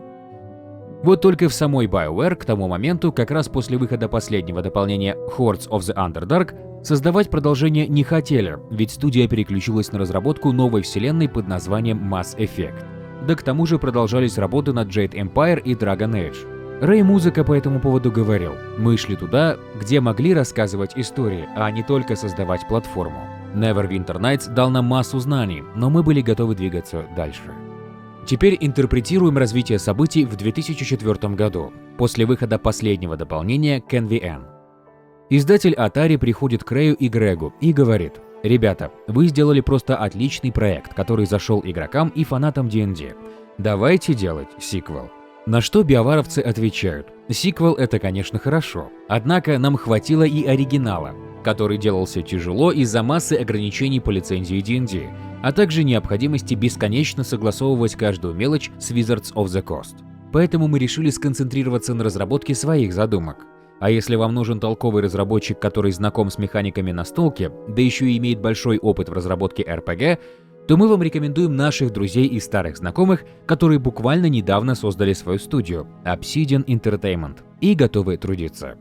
Вот только в самой BioWare к тому моменту, как раз после выхода последнего дополнения Hordes of the Underdark, создавать продолжение не хотели, ведь студия переключилась на разработку новой вселенной под названием Mass Effect. Да к тому же продолжались работы над Jade Empire и Dragon Age. Рэй Музыка по этому поводу говорил: «Мы шли туда, где могли рассказывать истории, а не только создавать платформу. Neverwinter Nights дал нам массу знаний, но мы были готовы двигаться дальше». Теперь интерпретируем развитие событий в 2004 году, после выхода последнего дополнения KNVN. Издатель Atari приходит к Рэю и Грегу и говорит: «Ребята, вы сделали просто отличный проект, который зашел игрокам и фанатам D&D. Давайте делать сиквел». На что биоваровцы отвечают: «Сиквел — это, конечно, хорошо, однако нам хватило и оригинала, который делался тяжело из-за массы ограничений по лицензии D&D, а также необходимости бесконечно согласовывать каждую мелочь с Wizards of the Coast. Поэтому мы решили сконцентрироваться на разработке своих задумок. А если вам нужен толковый разработчик, который знаком с механиками настолки, да еще и имеет большой опыт в разработке RPG, то мы вам рекомендуем наших друзей и старых знакомых, которые буквально недавно создали свою студию Obsidian Entertainment и готовы трудиться».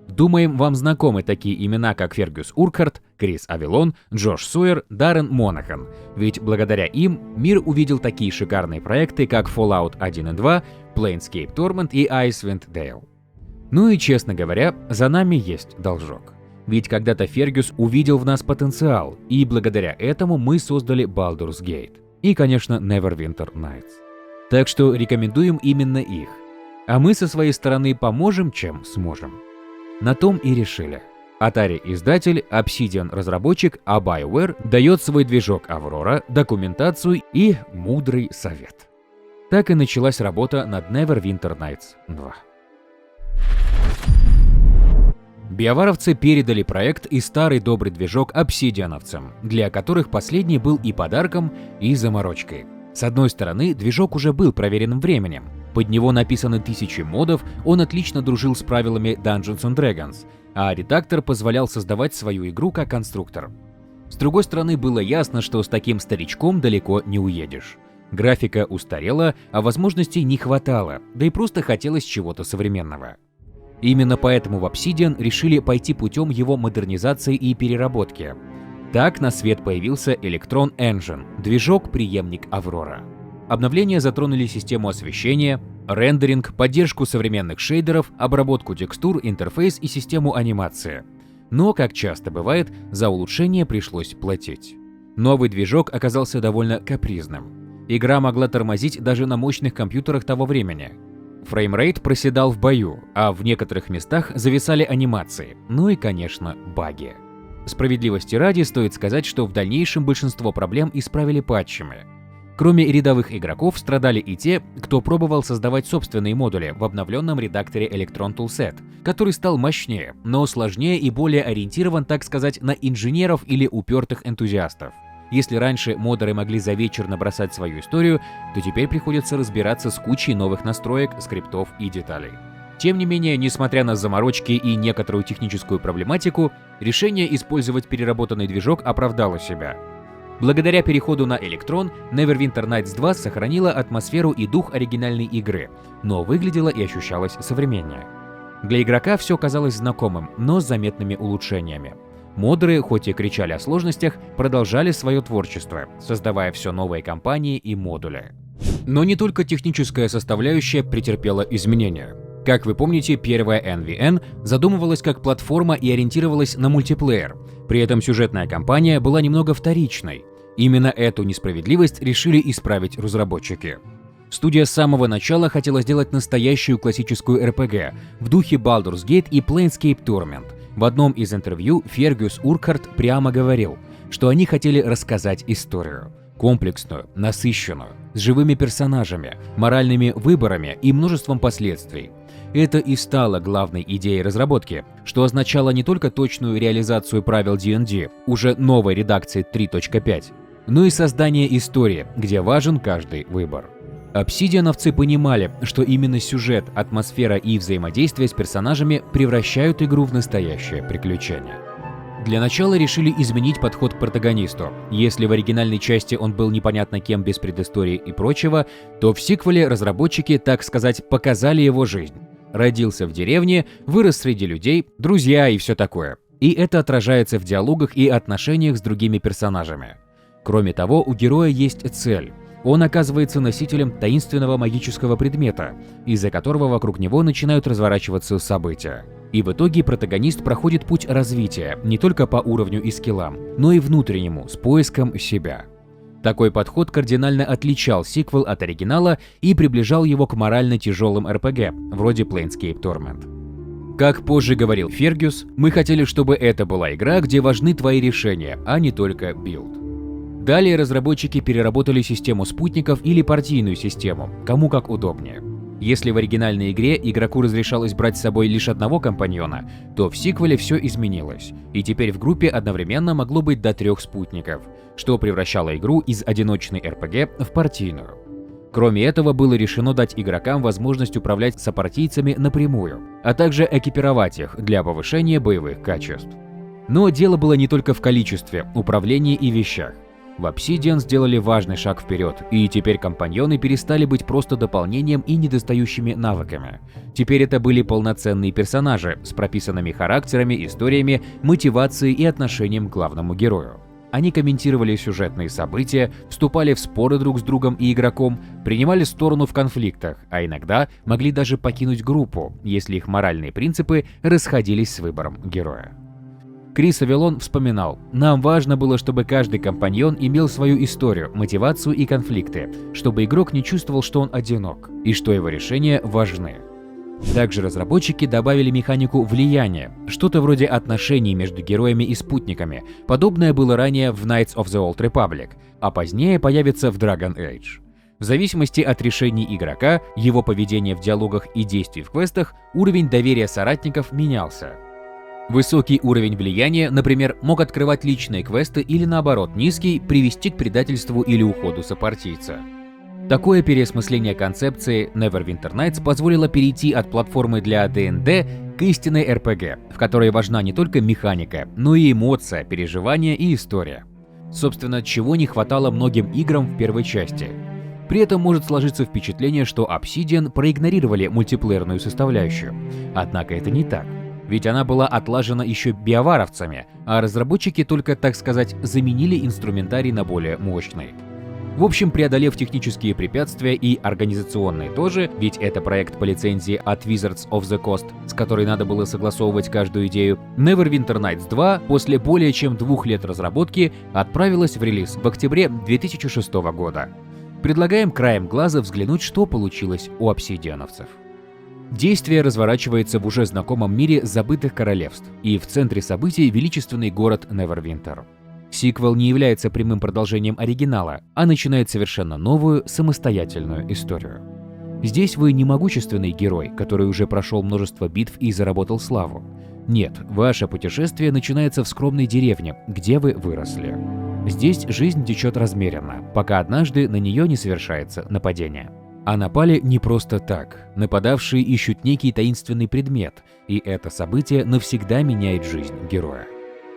Думаем, вам знакомы такие имена, как Фергюс Уркхарт, Крис Авилон, Джош Сойер, Даррен Монахан, ведь благодаря им мир увидел такие шикарные проекты, как Fallout 1 и 2, Planescape Torment и Icewind Dale. Ну и, честно говоря, за нами есть должок. Ведь когда-то Фергюс увидел в нас потенциал, и благодаря этому мы создали Baldur's Gate. И, конечно, Neverwinter Nights. Так что рекомендуем именно их. А мы со своей стороны поможем, чем сможем. На том и решили. Atari издатель, Obsidian разработчик, а BioWare дает свой движок Aurora, документацию и мудрый совет. Так и началась работа над Neverwinter Nights 2. Биоваровцы передали проект и старый добрый движок обсидиановцам, для которых последний был и подарком, и заморочкой. С одной стороны, движок уже был проверенным временем. Под него написаны тысячи модов, он отлично дружил с правилами Dungeons and Dragons, а редактор позволял создавать свою игру как конструктор. С другой стороны, было ясно, что с таким старичком далеко не уедешь. Графика устарела, а возможностей не хватало, да и просто хотелось чего-то современного. Именно поэтому в Obsidian решили пойти путем его модернизации и переработки. Так на свет появился Electron Engine, движок-преемник Aurora. Обновления затронули систему освещения, рендеринг, поддержку современных шейдеров, обработку текстур, интерфейс и систему анимации. Но, как часто бывает, за улучшение пришлось платить. Новый движок оказался довольно капризным. Игра могла тормозить даже на мощных компьютерах того времени. Фреймрейт проседал в бою, а в некоторых местах зависали анимации, ну и, конечно, баги. Справедливости ради стоит сказать, что в дальнейшем большинство проблем исправили патчами. Кроме рядовых игроков, страдали и те, кто пробовал создавать собственные модули в обновленном редакторе Electron Toolset, который стал мощнее, но сложнее и более ориентирован, так сказать, на инженеров или упертых энтузиастов. Если раньше модеры могли за вечер набросать свою историю, то теперь приходится разбираться с кучей новых настроек, скриптов и деталей. Тем не менее, несмотря на заморочки и некоторую техническую проблематику, решение использовать переработанный движок оправдало себя. Благодаря переходу на Electron, Neverwinter Nights 2 сохранила атмосферу и дух оригинальной игры, но выглядела и ощущалась современнее. Для игрока все казалось знакомым, но с заметными улучшениями. Модеры, хоть и кричали о сложностях, продолжали свое творчество, создавая все новые кампании и модули. Но не только техническая составляющая претерпела изменения. Как вы помните, первая NVN задумывалась как платформа и ориентировалась на мультиплеер, при этом сюжетная кампания была немного вторичной. Именно эту несправедливость решили исправить разработчики. Студия с самого начала хотела сделать настоящую классическую RPG в духе Baldur's Gate и Planescape Torment. В одном из интервью Фергюс Уркхарт прямо говорил, что они хотели рассказать историю. Комплексную, насыщенную, с живыми персонажами, моральными выборами и множеством последствий. Это и стало главной идеей разработки, что означало не только точную реализацию правил D&D, уже новой редакции 3.5, но и создание истории, где важен каждый выбор. Обсидиановцы понимали, что именно сюжет, атмосфера и взаимодействие с персонажами превращают игру в настоящее приключение. Для начала решили изменить подход к протагонисту. Если в оригинальной части он был непонятно кем без предыстории и прочего, то в сиквеле разработчики, так сказать, показали его жизнь. Родился в деревне, вырос среди людей, друзья и все такое. И это отражается в диалогах и отношениях с другими персонажами. Кроме того, у героя есть цель. Он оказывается носителем таинственного магического предмета, из-за которого вокруг него начинают разворачиваться события. И в итоге протагонист проходит путь развития не только по уровню и скиллам, но и внутреннему, с поиском себя. Такой подход кардинально отличал сиквел от оригинала и приближал его к морально тяжелым RPG, вроде Planescape Torment. Как позже говорил Фергюс, мы хотели, чтобы это была игра, где важны твои решения, а не только билд. Далее разработчики переработали систему спутников или партийную систему, кому как удобнее. Если в оригинальной игре игроку разрешалось брать с собой лишь одного компаньона, то в сиквеле все изменилось, и теперь в группе одновременно могло быть до 3 спутников, что превращало игру из одиночной RPG в партийную. Кроме этого, было решено дать игрокам возможность управлять сопартийцами напрямую, а также экипировать их для повышения боевых качеств. Но дело было не только в количестве, управлении и вещах. В Obsidian сделали важный шаг вперед, и теперь компаньоны перестали быть просто дополнением и недостающими навыками. Теперь это были полноценные персонажи с прописанными характерами, историями, мотивацией и отношением к главному герою. Они комментировали сюжетные события, вступали в споры друг с другом и игроком, принимали сторону в конфликтах, а иногда могли даже покинуть группу, если их моральные принципы расходились с выбором героя. Крис Авелон вспоминал: «Нам важно было, чтобы каждый компаньон имел свою историю, мотивацию и конфликты, чтобы игрок не чувствовал, что он одинок, и что его решения важны». Также разработчики добавили механику влияния, что-то вроде отношений между героями и спутниками. Подобное было ранее в Knights of the Old Republic, а позднее появится в Dragon Age. В зависимости от решений игрока, его поведения в диалогах и действий в квестах, уровень доверия соратников менялся. Высокий уровень влияния, например, мог открывать личные квесты или наоборот низкий привести к предательству или уходу сопартийца. Такое переосмысление концепции Neverwinter Nights позволило перейти от платформы для D&D к истинной RPG, в которой важна не только механика, но и эмоция, переживания и история. Собственно, чего не хватало многим играм в первой части. При этом может сложиться впечатление, что Obsidian проигнорировали мультиплеерную составляющую. Однако это не так. Ведь она была отлажена еще биоваровцами, а разработчики только, так сказать, заменили инструментарий на более мощный. В общем, преодолев технические препятствия и организационные тоже, ведь это проект по лицензии от Wizards of the Coast, с которой надо было согласовывать каждую идею, Neverwinter Nights 2 после более чем 2 лет разработки отправилась в релиз в октябре 2006 года. Предлагаем краем глаза взглянуть, что получилось у обсидиановцев. Действие разворачивается в уже знакомом мире забытых королевств, и в центре событий величественный город Невервинтер. Сиквел не является прямым продолжением оригинала, а начинает совершенно новую, самостоятельную историю. Здесь вы не могущественный герой, который уже прошел множество битв и заработал славу. Нет, ваше путешествие начинается в скромной деревне, где вы выросли. Здесь жизнь течет размеренно, пока однажды на нее не совершается нападение. А напали не просто так. Нападавшие ищут некий таинственный предмет, и это событие навсегда меняет жизнь героя.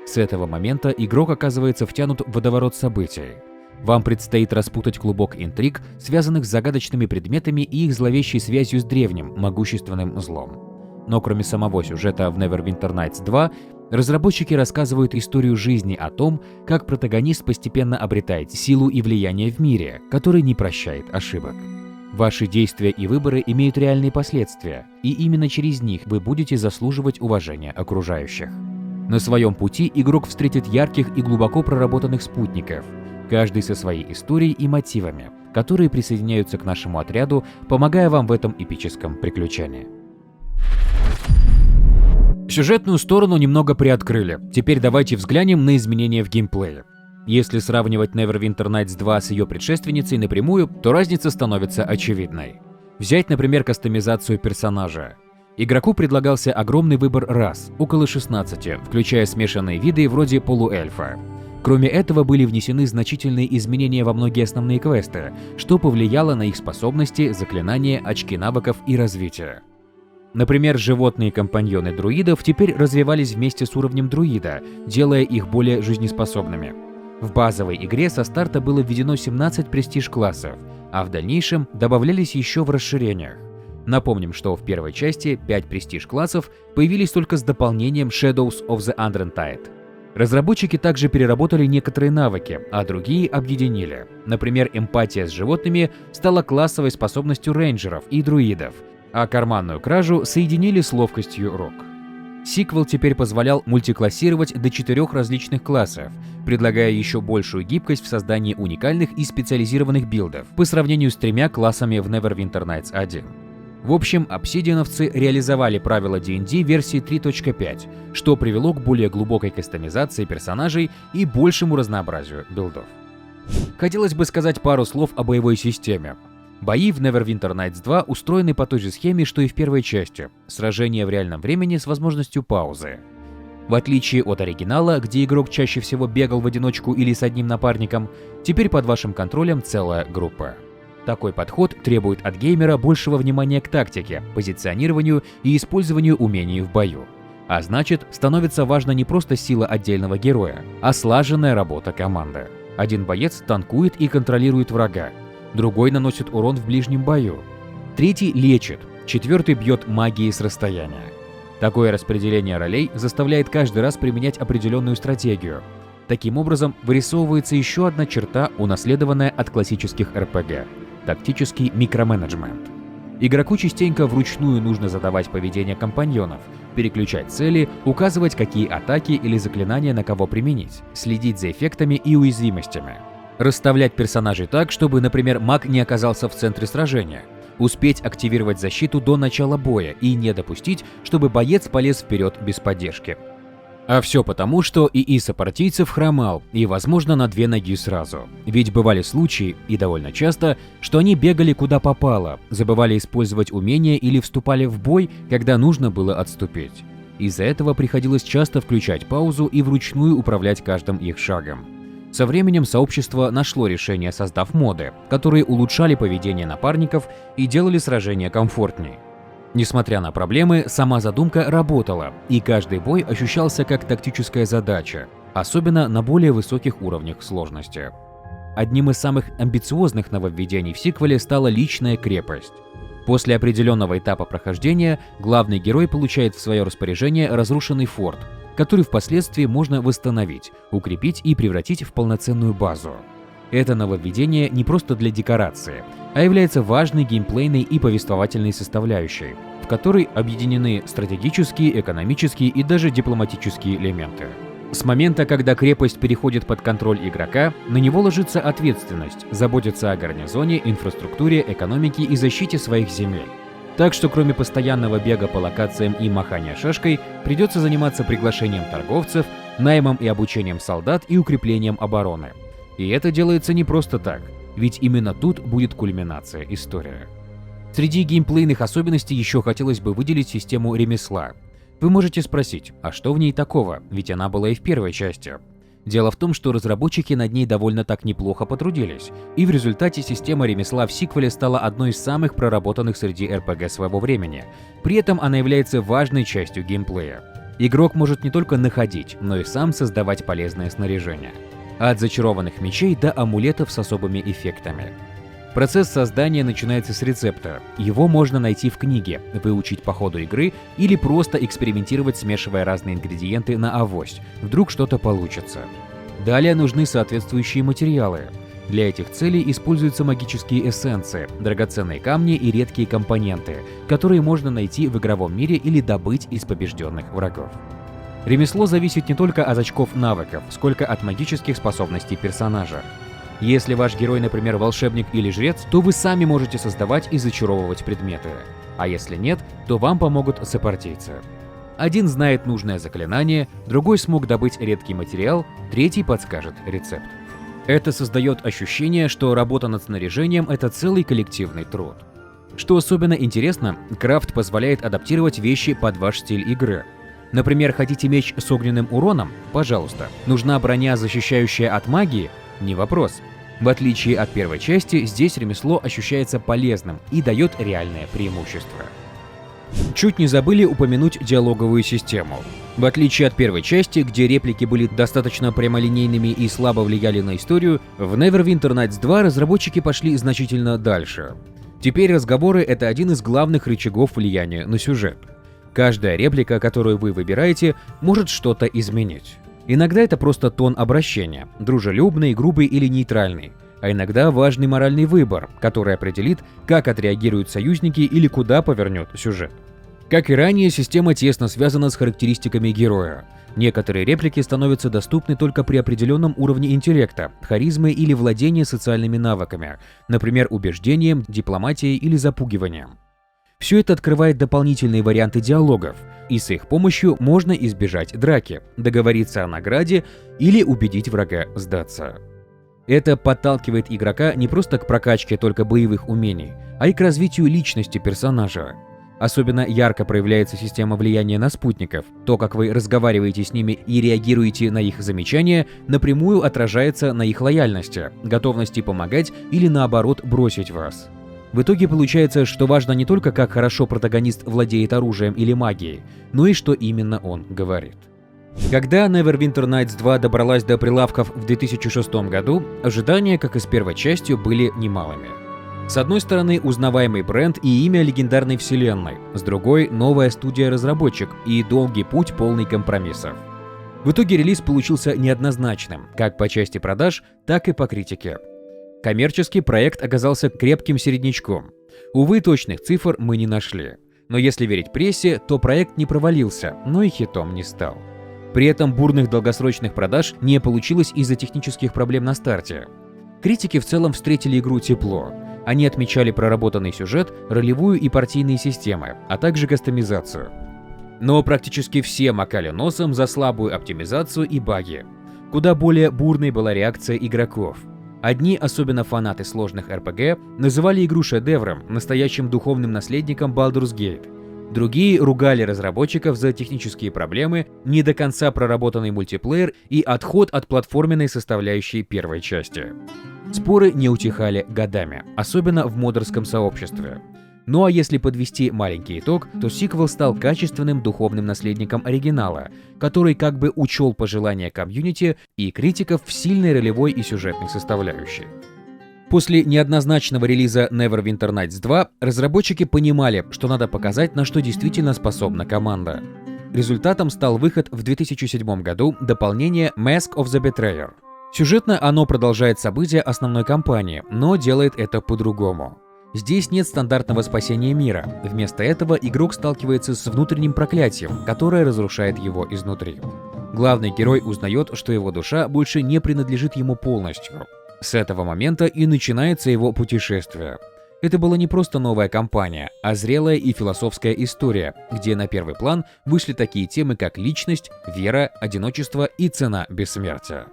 С этого момента игрок оказывается втянут в водоворот событий. Вам предстоит распутать клубок интриг, связанных с загадочными предметами и их зловещей связью с древним, могущественным злом. Но кроме самого сюжета в Neverwinter Nights 2, разработчики рассказывают историю жизни о том, как протагонист постепенно обретает силу и влияние в мире, который не прощает ошибок. Ваши действия и выборы имеют реальные последствия, и именно через них вы будете заслуживать уважения окружающих. На своем пути игрок встретит ярких и глубоко проработанных спутников, каждый со своей историей и мотивами, которые присоединяются к нашему отряду, помогая вам в этом эпическом приключении. Сюжетную сторону немного приоткрыли, теперь давайте взглянем на изменения в геймплее. Если сравнивать Neverwinter Nights 2 с ее предшественницей напрямую, то разница становится очевидной. Взять, например, кастомизацию персонажа. Игроку предлагался огромный выбор рас, около 16, включая смешанные виды вроде полуэльфа. Кроме этого, были внесены значительные изменения во многие основные квесты, что повлияло на их способности, заклинания, очки навыков и развития. Например, животные компаньоны друидов теперь развивались вместе с уровнем друида, делая их более жизнеспособными. В базовой игре со старта было введено 17 престиж-классов, а в дальнейшем добавлялись еще в расширениях. Напомним, что в первой части 5 престиж-классов появились только с дополнением Shadows of the Unrentide. Разработчики также переработали некоторые навыки, а другие объединили. Например, эмпатия с животными стала классовой способностью рейнджеров и друидов, а карманную кражу соединили с ловкостью Рок. Сиквел теперь позволял мультиклассировать до 4 различных классов, предлагая еще большую гибкость в создании уникальных и специализированных билдов по сравнению с 3 классами в Neverwinter Nights 1. В общем, обсидиановцы реализовали правила D&D версии 3.5, что привело к более глубокой кастомизации персонажей и большему разнообразию билдов. Хотелось бы сказать пару слов о боевой системе. Бои в Neverwinter Nights 2 устроены по той же схеме, что и в первой части – сражения в реальном времени с возможностью паузы. В отличие от оригинала, где игрок чаще всего бегал в одиночку или с одним напарником, теперь под вашим контролем целая группа. Такой подход требует от геймера большего внимания к тактике, позиционированию и использованию умений в бою. А значит, становится важна не просто сила отдельного героя, а слаженная работа команды. Один боец танкует и контролирует врага, другой наносит урон в ближнем бою, третий лечит, четвертый бьет магией с расстояния. Такое распределение ролей заставляет каждый раз применять определенную стратегию. Таким образом, вырисовывается еще одна черта, унаследованная от классических RPG – тактический микроменеджмент. Игроку частенько вручную нужно задавать поведение компаньонов, переключать цели, указывать, какие атаки или заклинания на кого применить, следить за эффектами и уязвимостями. Расставлять персонажей так, чтобы, например, маг не оказался в центре сражения, успеть активировать защиту до начала боя и не допустить, чтобы боец полез вперед без поддержки. А все потому, что ИИ сопартийцев хромал, и, возможно, на 2 ноги сразу. Ведь бывали случаи, и довольно часто, что они бегали куда попало, забывали использовать умения или вступали в бой, когда нужно было отступить. Из-за этого приходилось часто включать паузу и вручную управлять каждым их шагом. Со временем сообщество нашло решение, создав моды, которые улучшали поведение напарников и делали сражения комфортней. Несмотря на проблемы, сама задумка работала, и каждый бой ощущался как тактическая задача, особенно на более высоких уровнях сложности. Одним из самых амбициозных нововведений в сиквеле стала личная крепость. После определенного этапа прохождения главный герой получает в свое распоряжение разрушенный форт, который впоследствии можно восстановить, укрепить и превратить в полноценную базу. Это нововведение не просто для декорации, а является важной геймплейной и повествовательной составляющей, в которой объединены стратегические, экономические и даже дипломатические элементы. С момента, когда крепость переходит под контроль игрока, на него ложится ответственность заботиться о гарнизоне, инфраструктуре, экономике и защите своих земель. Так что кроме постоянного бега по локациям и махания шашкой, придется заниматься приглашением торговцев, наймом и обучением солдат и укреплением обороны. И это делается не просто так, ведь именно тут будет кульминация истории. Среди геймплейных особенностей еще хотелось бы выделить систему ремесла. Вы можете спросить, а что в ней такого, ведь она была и в первой части. Дело в том, что разработчики над ней довольно так неплохо потрудились, и в результате система ремесла в сиквеле стала одной из самых проработанных среди RPG своего времени. При этом она является важной частью геймплея. Игрок может не только находить, но и сам создавать полезное снаряжение. От зачарованных мечей до амулетов с особыми эффектами. Процесс создания начинается с рецепта. Его можно найти в книге, выучить по ходу игры или просто экспериментировать, смешивая разные ингредиенты на авось. Вдруг что-то получится. Далее нужны соответствующие материалы. Для этих целей используются магические эссенции, драгоценные камни и редкие компоненты, которые можно найти в игровом мире или добыть из побежденных врагов. Ремесло зависит не только от очков навыков, сколько от магических способностей персонажа. Если ваш герой, например, волшебник или жрец, то вы сами можете создавать и зачаровывать предметы. А если нет, то вам помогут сопартийцы. Один знает нужное заклинание, другой смог добыть редкий материал, третий подскажет рецепт. Это создает ощущение, что работа над снаряжением – это целый коллективный труд. Что особенно интересно, крафт позволяет адаптировать вещи под ваш стиль игры. Например, хотите меч с огненным уроном? Пожалуйста. Нужна броня, защищающая от магии? Не вопрос. В отличие от первой части, здесь ремесло ощущается полезным и дает реальное преимущество. Чуть не забыли упомянуть диалоговую систему. В отличие от первой части, где реплики были достаточно прямолинейными и слабо влияли на историю, в Neverwinter Nights 2 разработчики пошли значительно дальше. Теперь разговоры — это один из главных рычагов влияния на сюжет. Каждая реплика, которую вы выбираете, может что-то изменить. Иногда это просто тон обращения, дружелюбный, грубый или нейтральный, а иногда важный моральный выбор, который определит, как отреагируют союзники или куда повернет сюжет. Как и ранее, система тесно связана с характеристиками героя. Некоторые реплики становятся доступны только при определенном уровне интеллекта, харизмы или владения социальными навыками, например, убеждением, дипломатией или запугиванием. Все это открывает дополнительные варианты диалогов, и с их помощью можно избежать драки, договориться о награде или убедить врага сдаться. Это подталкивает игрока не просто к прокачке только боевых умений, а и к развитию личности персонажа. Особенно ярко проявляется система влияния на спутников. То, как вы разговариваете с ними и реагируете на их замечания, напрямую отражается на их лояльности, готовности помогать или наоборот бросить вас. В итоге получается, что важно не только, как хорошо протагонист владеет оружием или магией, но и что именно он говорит. Когда Neverwinter Nights 2 добралась до прилавков в 2006 году, ожидания, как и с первой частью, были немалыми. С одной стороны, узнаваемый бренд и имя легендарной вселенной, с другой — новая студия-разработчик и долгий путь, полный компромиссов. В итоге релиз получился неоднозначным, как по части продаж, так и по критике. Коммерческий проект оказался крепким середнячком. Увы, точных цифр мы не нашли. Но если верить прессе, то проект не провалился, но и хитом не стал. При этом бурных долгосрочных продаж не получилось из-за технических проблем на старте. Критики в целом встретили игру тепло. Они отмечали проработанный сюжет, ролевую и партийные системы, а также кастомизацию. Но практически все макали носом за слабую оптимизацию и баги. Куда более бурной была реакция игроков. Одни, особенно фанаты сложных RPG, называли игру шедевром, настоящим духовным наследником Baldur's Gate. Другие ругали разработчиков за технические проблемы, не до конца проработанный мультиплеер и отход от платформенной составляющей первой части. Споры не утихали годами, особенно в модерском сообществе. Ну а если подвести маленький итог, то сиквел стал качественным духовным наследником оригинала, который как бы учел пожелания комьюнити и критиков в сильной ролевой и сюжетной составляющей. После неоднозначного релиза Neverwinter Nights 2 разработчики понимали, что надо показать, на что действительно способна команда. Результатом стал выход в 2007 году дополнения Mask of the Betrayer. Сюжетно оно продолжает события основной кампании, но делает это по-другому. Здесь нет стандартного спасения мира, вместо этого игрок сталкивается с внутренним проклятием, которое разрушает его изнутри. Главный герой узнает, что его душа больше не принадлежит ему полностью. С этого момента и начинается его путешествие. Это была не просто новая кампания, а зрелая и философская история, где на первый план вышли такие темы, как личность, вера, одиночество и цена бессмертия.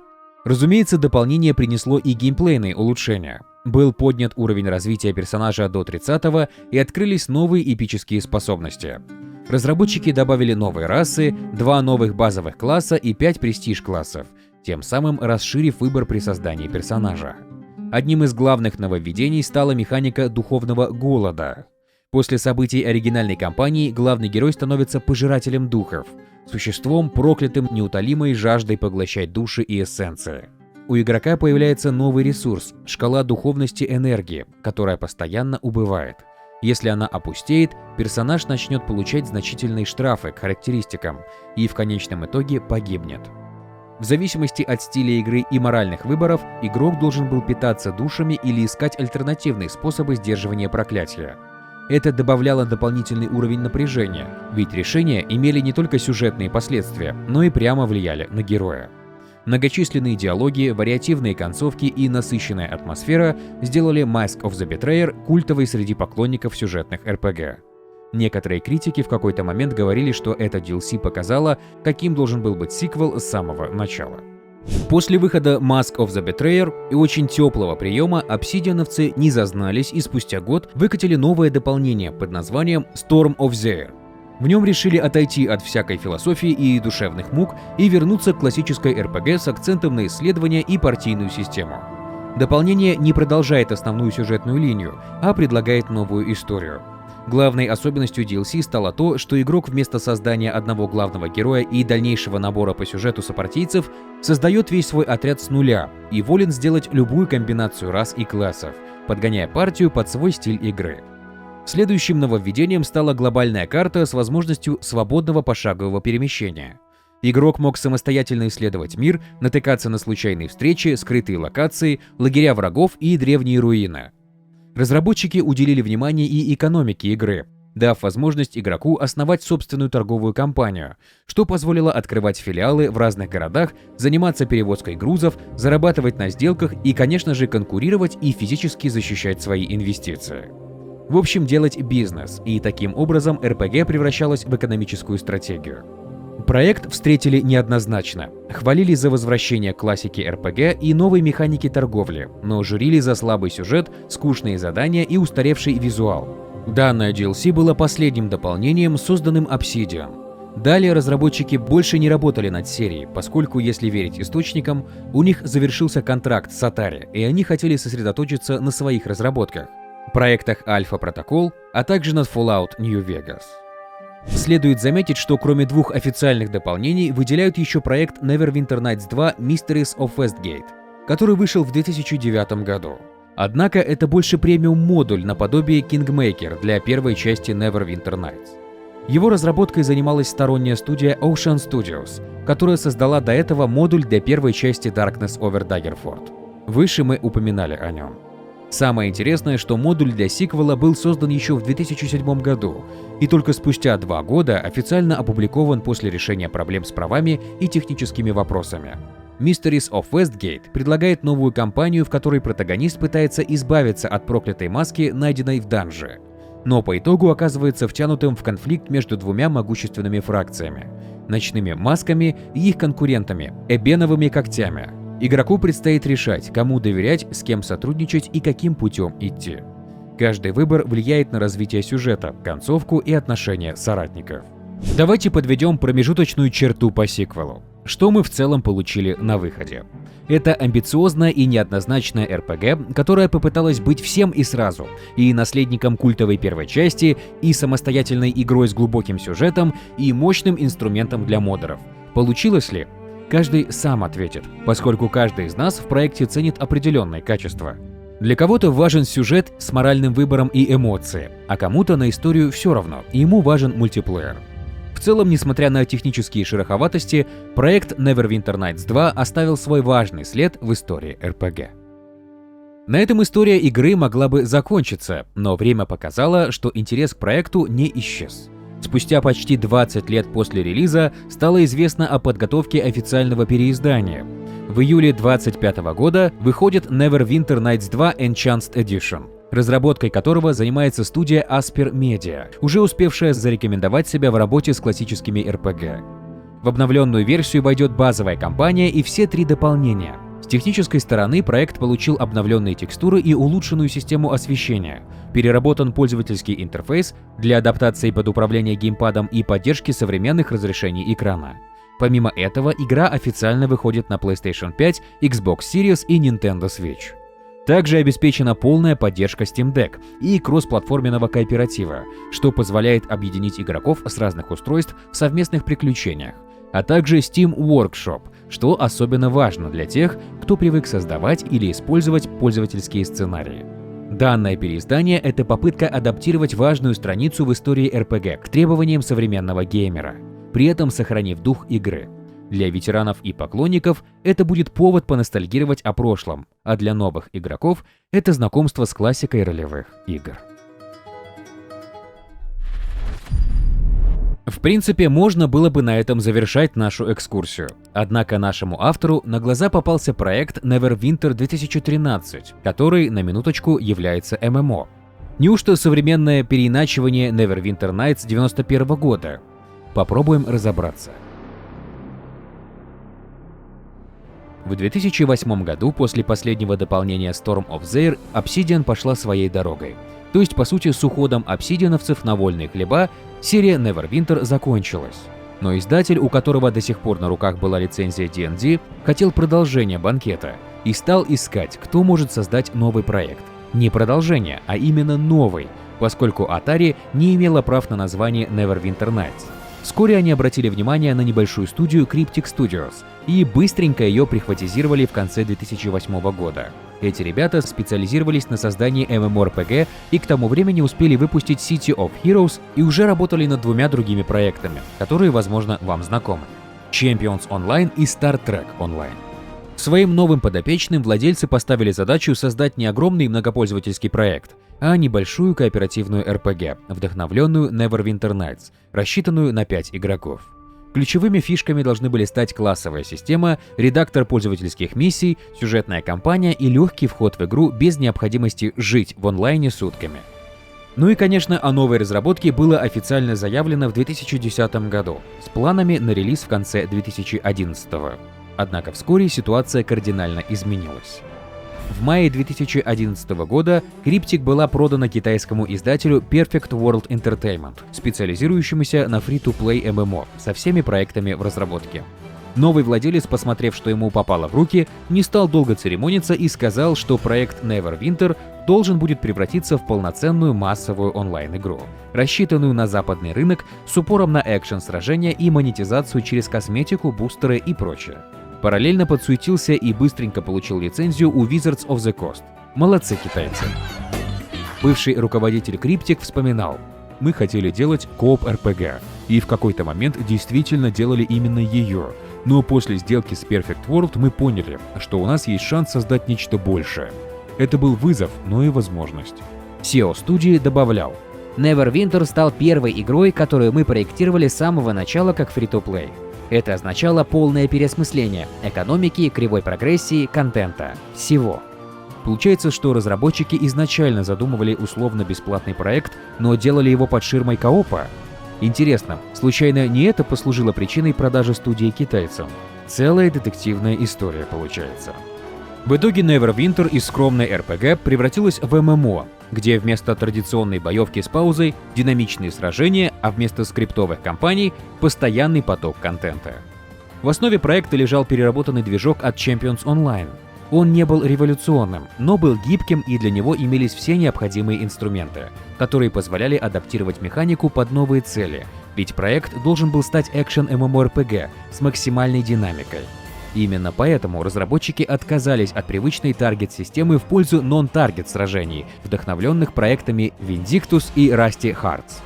Разумеется, дополнение принесло и геймплейные улучшения. Был поднят уровень развития персонажа до 30-го и открылись новые эпические способности. Разработчики добавили новые расы, 2 новых базовых класса и 5 престиж-классов, тем самым расширив выбор при создании персонажа. Одним из главных нововведений стала механика духовного голода. После событий оригинальной кампании главный герой становится пожирателем духов, существом, проклятым неутолимой жаждой поглощать души и эссенции. У игрока появляется новый ресурс – шкала духовности энергии, которая постоянно убывает. Если она опустеет, персонаж начнет получать значительные штрафы к характеристикам и в конечном итоге погибнет. В зависимости от стиля игры и моральных выборов, игрок должен был питаться душами или искать альтернативные способы сдерживания проклятия. Это добавляло дополнительный уровень напряжения, ведь решения имели не только сюжетные последствия, но и прямо влияли на героя. Многочисленные диалоги, вариативные концовки и насыщенная атмосфера сделали Mask of the Betrayer культовой среди поклонников сюжетных RPG. Некоторые критики в какой-то момент говорили, что это DLC показало, каким должен был быть сиквел с самого начала. После выхода Mask of the Betrayer и очень теплого приема обсидиановцы не зазнались и спустя год выкатили новое дополнение под названием Storm of Zair. В нем решили отойти от всякой философии и душевных мук и вернуться к классической RPG с акцентом на исследование и партийную систему. Дополнение не продолжает основную сюжетную линию, а предлагает новую историю. Главной особенностью DLC стало то, что игрок вместо создания одного главного героя и дальнейшего набора по сюжету сопартийцев создает весь свой отряд с нуля и волен сделать любую комбинацию рас и классов, подгоняя партию под свой стиль игры. Следующим нововведением стала глобальная карта с возможностью свободного пошагового перемещения. Игрок мог самостоятельно исследовать мир, натыкаться на случайные встречи, скрытые локации, лагеря врагов и древние руины. Разработчики уделили внимание и экономике игры, дав возможность игроку основать собственную торговую компанию, что позволило открывать филиалы в разных городах, заниматься перевозкой грузов, зарабатывать на сделках и, конечно же, конкурировать и физически защищать свои инвестиции. В общем, делать бизнес, и таким образом RPG превращалась в экономическую стратегию. Проект встретили неоднозначно. Хвалили за возвращение к классике RPG и новой механики торговли, но журили за слабый сюжет, скучные задания и устаревший визуал. Данное DLC было последним дополнением, созданным Obsidian. Далее разработчики больше не работали над серией, поскольку, если верить источникам, у них завершился контракт с Atari, и они хотели сосредоточиться на своих разработках, проектах Alpha Protocol, а также над Fallout New Vegas. Следует заметить, что кроме двух официальных дополнений выделяют еще проект Neverwinter Nights 2 Mysteries of Westgate, который вышел в 2009 году. Однако это больше премиум-модуль наподобие Kingmaker для первой части Neverwinter Nights. Его разработкой занималась сторонняя студия Ocean Studios, которая создала до этого модуль для первой части Darkness over Daggerford. Выше мы упоминали о нем. Самое интересное, что модуль для сиквела был создан еще в 2007 году, и только спустя 2 года официально опубликован после решения проблем с правами и техническими вопросами. Mysteries of Westgate предлагает новую кампанию, в которой протагонист пытается избавиться от проклятой маски, найденной в данже, но по итогу оказывается втянутым в конфликт между двумя могущественными фракциями – ночными масками и их конкурентами – эбеновыми когтями. Игроку предстоит решать, кому доверять, с кем сотрудничать и каким путем идти. Каждый выбор влияет на развитие сюжета, концовку и отношения соратников. Давайте подведем промежуточную черту по сиквелу. Что мы в целом получили на выходе? Это амбициозная и неоднозначная RPG, которая попыталась быть всем и сразу, и наследником культовой первой части, и самостоятельной игрой с глубоким сюжетом, и мощным инструментом для модеров. Получилось ли? Каждый сам ответит, поскольку каждый из нас в проекте ценит определенные качества. Для кого-то важен сюжет с моральным выбором и эмоции, а кому-то на историю все равно, и ему важен мультиплеер. В целом, несмотря на технические шероховатости, проект Neverwinter Nights 2 оставил свой важный след в истории RPG. На этом история игры могла бы закончиться, но время показало, что интерес к проекту не исчез. Спустя почти 20 лет после релиза стало известно о подготовке официального переиздания. В июле 2025 года выходит Neverwinter Nights 2 Enhanced Edition, разработкой которого занимается студия Asper Media, уже успевшая зарекомендовать себя в работе с классическими RPG. В обновленную версию войдет базовая кампания и все 3 дополнения. С технической стороны проект получил обновленные текстуры и улучшенную систему освещения, переработан пользовательский интерфейс для адаптации под управление геймпадом и поддержки современных разрешений экрана. Помимо этого, игра официально выходит на PlayStation 5, Xbox Series и Nintendo Switch. Также обеспечена полная поддержка Steam Deck и кроссплатформенного кооператива, что позволяет объединить игроков с разных устройств в совместных приключениях, а также Steam Workshop, что особенно важно для тех, кто привык создавать или использовать пользовательские сценарии. Данное переиздание — это попытка адаптировать важную страницу в истории RPG к требованиям современного геймера, при этом сохранив дух игры. Для ветеранов и поклонников это будет повод поностальгировать о прошлом, а для новых игроков — это знакомство с классикой ролевых игр. В принципе, можно было бы на этом завершать нашу экскурсию. Однако нашему автору на глаза попался проект Neverwinter 2013, который, на минуточку, является ММО. Неужто современное переиначивание Neverwinter Nights 91 года? Попробуем разобраться. В 2008 году, после последнего дополнения Storm of Zair, Obsidian пошла своей дорогой. То есть, по сути, с уходом обсидиановцев на вольные хлеба серия Neverwinter закончилась. Но издатель, у которого до сих пор на руках была лицензия D&D, хотел продолжения банкета и стал искать, кто может создать новый проект. Не продолжение, а именно новый, поскольку Atari не имела прав на название Neverwinter Nights. Вскоре они обратили внимание на небольшую студию Cryptic Studios и быстренько ее прихватизировали в конце 2008 года. Эти ребята специализировались на создании MMORPG и к тому времени успели выпустить City of Heroes и уже работали над двумя другими проектами, которые, возможно, вам знакомы. Champions Online и Star Trek Online. Своим новым подопечным владельцы поставили задачу создать не огромный многопользовательский проект, а небольшую кооперативную RPG, вдохновленную Neverwinter Nights, рассчитанную на 5 игроков. Ключевыми фишками должны были стать классовая система, редактор пользовательских миссий, сюжетная кампания и легкий вход в игру без необходимости жить в онлайне сутками. Ну и, конечно, о новой разработке было официально заявлено в 2010 году, с планами на релиз в конце 2011. Однако вскоре ситуация кардинально изменилась. В мае 2011 года Cryptic была продана китайскому издателю Perfect World Entertainment, специализирующемуся на free-to-play MMO со всеми проектами в разработке. Новый владелец, посмотрев, что ему попало в руки, не стал долго церемониться и сказал, что проект Neverwinter должен будет превратиться в полноценную массовую онлайн-игру, рассчитанную на западный рынок с упором на экшен-сражения и монетизацию через косметику, бустеры и прочее. Параллельно подсуетился и быстренько получил лицензию у Wizards of the Coast. Молодцы китайцы. Бывший руководитель Cryptic вспоминал: «Мы хотели делать кооп-РПГ, и в какой-то момент действительно делали именно ее. Но после сделки с Perfect World мы поняли, что у нас есть шанс создать нечто большее. Это был вызов, но и возможность». CEO студии добавлял: «Neverwinter стал первой игрой, которую мы проектировали с самого начала как free-to-play. Это означало полное переосмысление экономики, кривой прогрессии, контента. Всего». Получается, что разработчики изначально задумывали условно-бесплатный проект, но делали его под ширмой коопа? Интересно, случайно не это послужило причиной продажи студии китайцам? Целая детективная история получается. В итоге Neverwinter из скромной RPG превратилась в ММО, где вместо традиционной боевки с паузой динамичные сражения, а вместо скриптовых кампаний постоянный поток контента. В основе проекта лежал переработанный движок от Champions Online. Он не был революционным, но был гибким, и для него имелись все необходимые инструменты, которые позволяли адаптировать механику под новые цели, ведь проект должен был стать экшен-MMORPG с максимальной динамикой. Именно поэтому разработчики отказались от привычной таргет-системы в пользу нон-таргет сражений, вдохновленных проектами Vindictus и Rusty Hearts.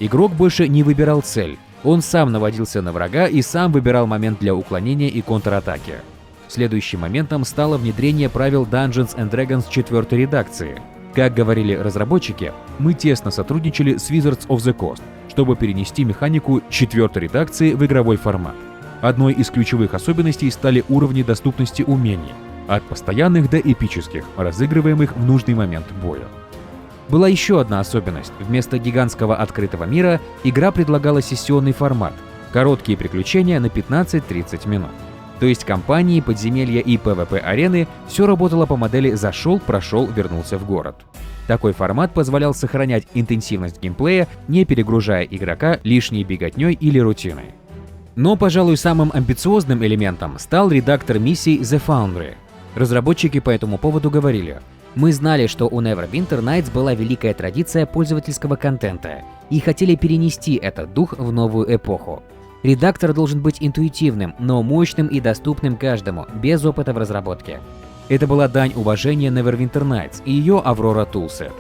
Игрок больше не выбирал цель, он сам наводился на врага и сам выбирал момент для уклонения и контратаки. Следующим моментом стало внедрение правил Dungeons & Dragons 4-й редакции. Как говорили разработчики, мы тесно сотрудничали с Wizards of the Coast, чтобы перенести механику 4-й редакции в игровой формат. Одной из ключевых особенностей стали уровни доступности умений, от постоянных до эпических, разыгрываемых в нужный момент боя. Была еще одна особенность. Вместо гигантского открытого мира игра предлагала сессионный формат, короткие приключения на 15-30 минут. То есть кампании, подземелья и PvP-арены все работало по модели «зашел, прошел, вернулся в город». Такой формат позволял сохранять интенсивность геймплея, не перегружая игрока лишней беготней или рутиной. Но, пожалуй, самым амбициозным элементом стал редактор миссий The Foundry. Разработчики по этому поводу говорили: «Мы знали, что у Neverwinter Nights была великая традиция пользовательского контента и хотели перенести этот дух в новую эпоху. Редактор должен быть интуитивным, но мощным и доступным каждому, без опыта в разработке». Это была дань уважения Neverwinter Nights и ее Aurora Toolset.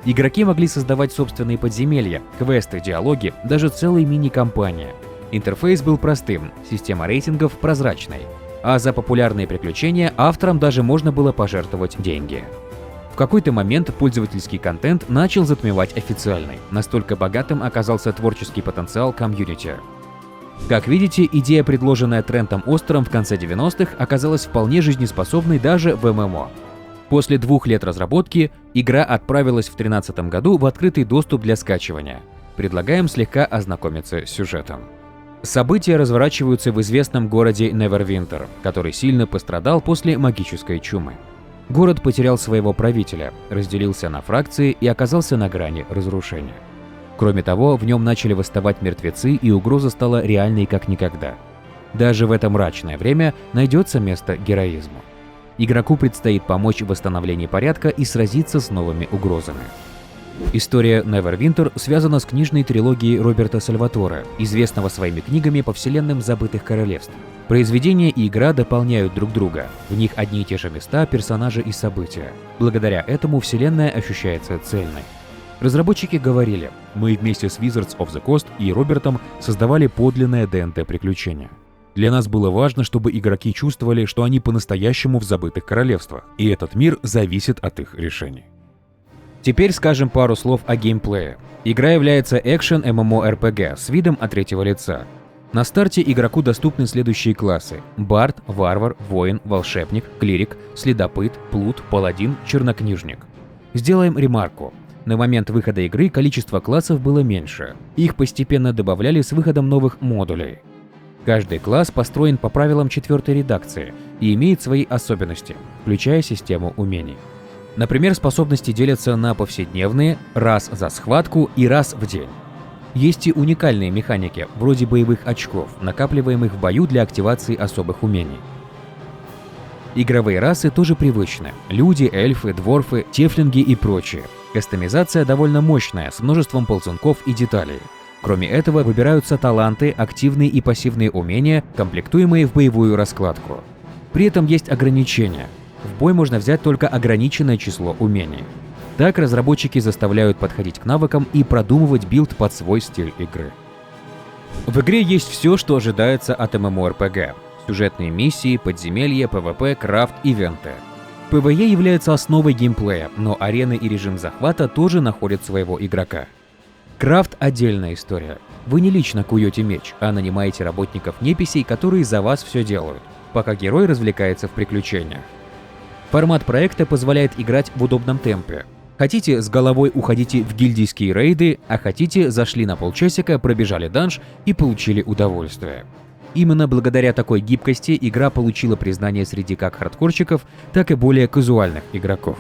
Игроки могли создавать собственные подземелья, квесты, диалоги, даже целые мини-кампании. Интерфейс был простым, система рейтингов прозрачной, а за популярные приключения авторам даже можно было пожертвовать деньги. В какой-то момент пользовательский контент начал затмевать официальный, настолько богатым оказался творческий потенциал комьюнити. Как видите, идея, предложенная Трентом Остером в конце 90-х, оказалась вполне жизнеспособной даже в ММО. После 2 лет разработки игра отправилась в 2013 году в открытый доступ для скачивания. Предлагаем слегка ознакомиться с сюжетом. События разворачиваются в известном городе Невервинтер, который сильно пострадал после магической чумы. Город потерял своего правителя, разделился на фракции и оказался на грани разрушения. Кроме того, в нем начали восставать мертвецы, и угроза стала реальной как никогда. Даже в это мрачное время найдется место героизму. Игроку предстоит помочь в восстановлении порядка и сразиться с новыми угрозами. История Neverwinter связана с книжной трилогией Роберта Сальватора, известного своими книгами по вселенным забытых королевств. Произведения и игра дополняют друг друга, в них одни и те же места, персонажи и события. Благодаря этому вселенная ощущается цельной. Разработчики говорили: «Мы вместе с Wizards of the Coast и Робертом создавали подлинное ДНД-приключение. Для нас было важно, чтобы игроки чувствовали, что они по-настоящему в забытых королевствах, и этот мир зависит от их решений». Теперь скажем пару слов о геймплее. Игра является экшен MMORPG с видом от третьего лица. На старте игроку доступны следующие классы: Бард, Варвар, Воин, Волшебник, Клирик, Следопыт, Плут, Паладин, Чернокнижник. Сделаем ремарку. На момент выхода игры количество классов было меньше. Их постепенно добавляли с выходом новых модулей. Каждый класс построен по правилам 4-й редакции и имеет свои особенности, включая систему умений. Например, способности делятся на повседневные, раз за схватку и раз в день. Есть и уникальные механики, вроде боевых очков, накапливаемых в бою для активации особых умений. Игровые расы тоже привычны – люди, эльфы, дворфы, тефлинги и прочие. Кастомизация довольно мощная, с множеством ползунков и деталей. Кроме этого, выбираются таланты, активные и пассивные умения, комплектуемые в боевую раскладку. При этом есть ограничения. В бой можно взять только ограниченное число умений. Так разработчики заставляют подходить к навыкам и продумывать билд под свой стиль игры. В игре есть все, что ожидается от MMORPG. Сюжетные миссии, подземелья, PvP, крафт, ивенты. PvE является основой геймплея, но арены и режим захвата тоже находят своего игрока. Крафт – отдельная история. Вы не лично куете меч, а нанимаете работников-неписей, которые за вас все делают, пока герой развлекается в приключениях. Формат проекта позволяет играть в удобном темпе. Хотите, с головой уходите в гильдийские рейды, а хотите, зашли на полчасика, пробежали данж и получили удовольствие. Именно благодаря такой гибкости игра получила признание среди как хардкорщиков, так и более казуальных игроков.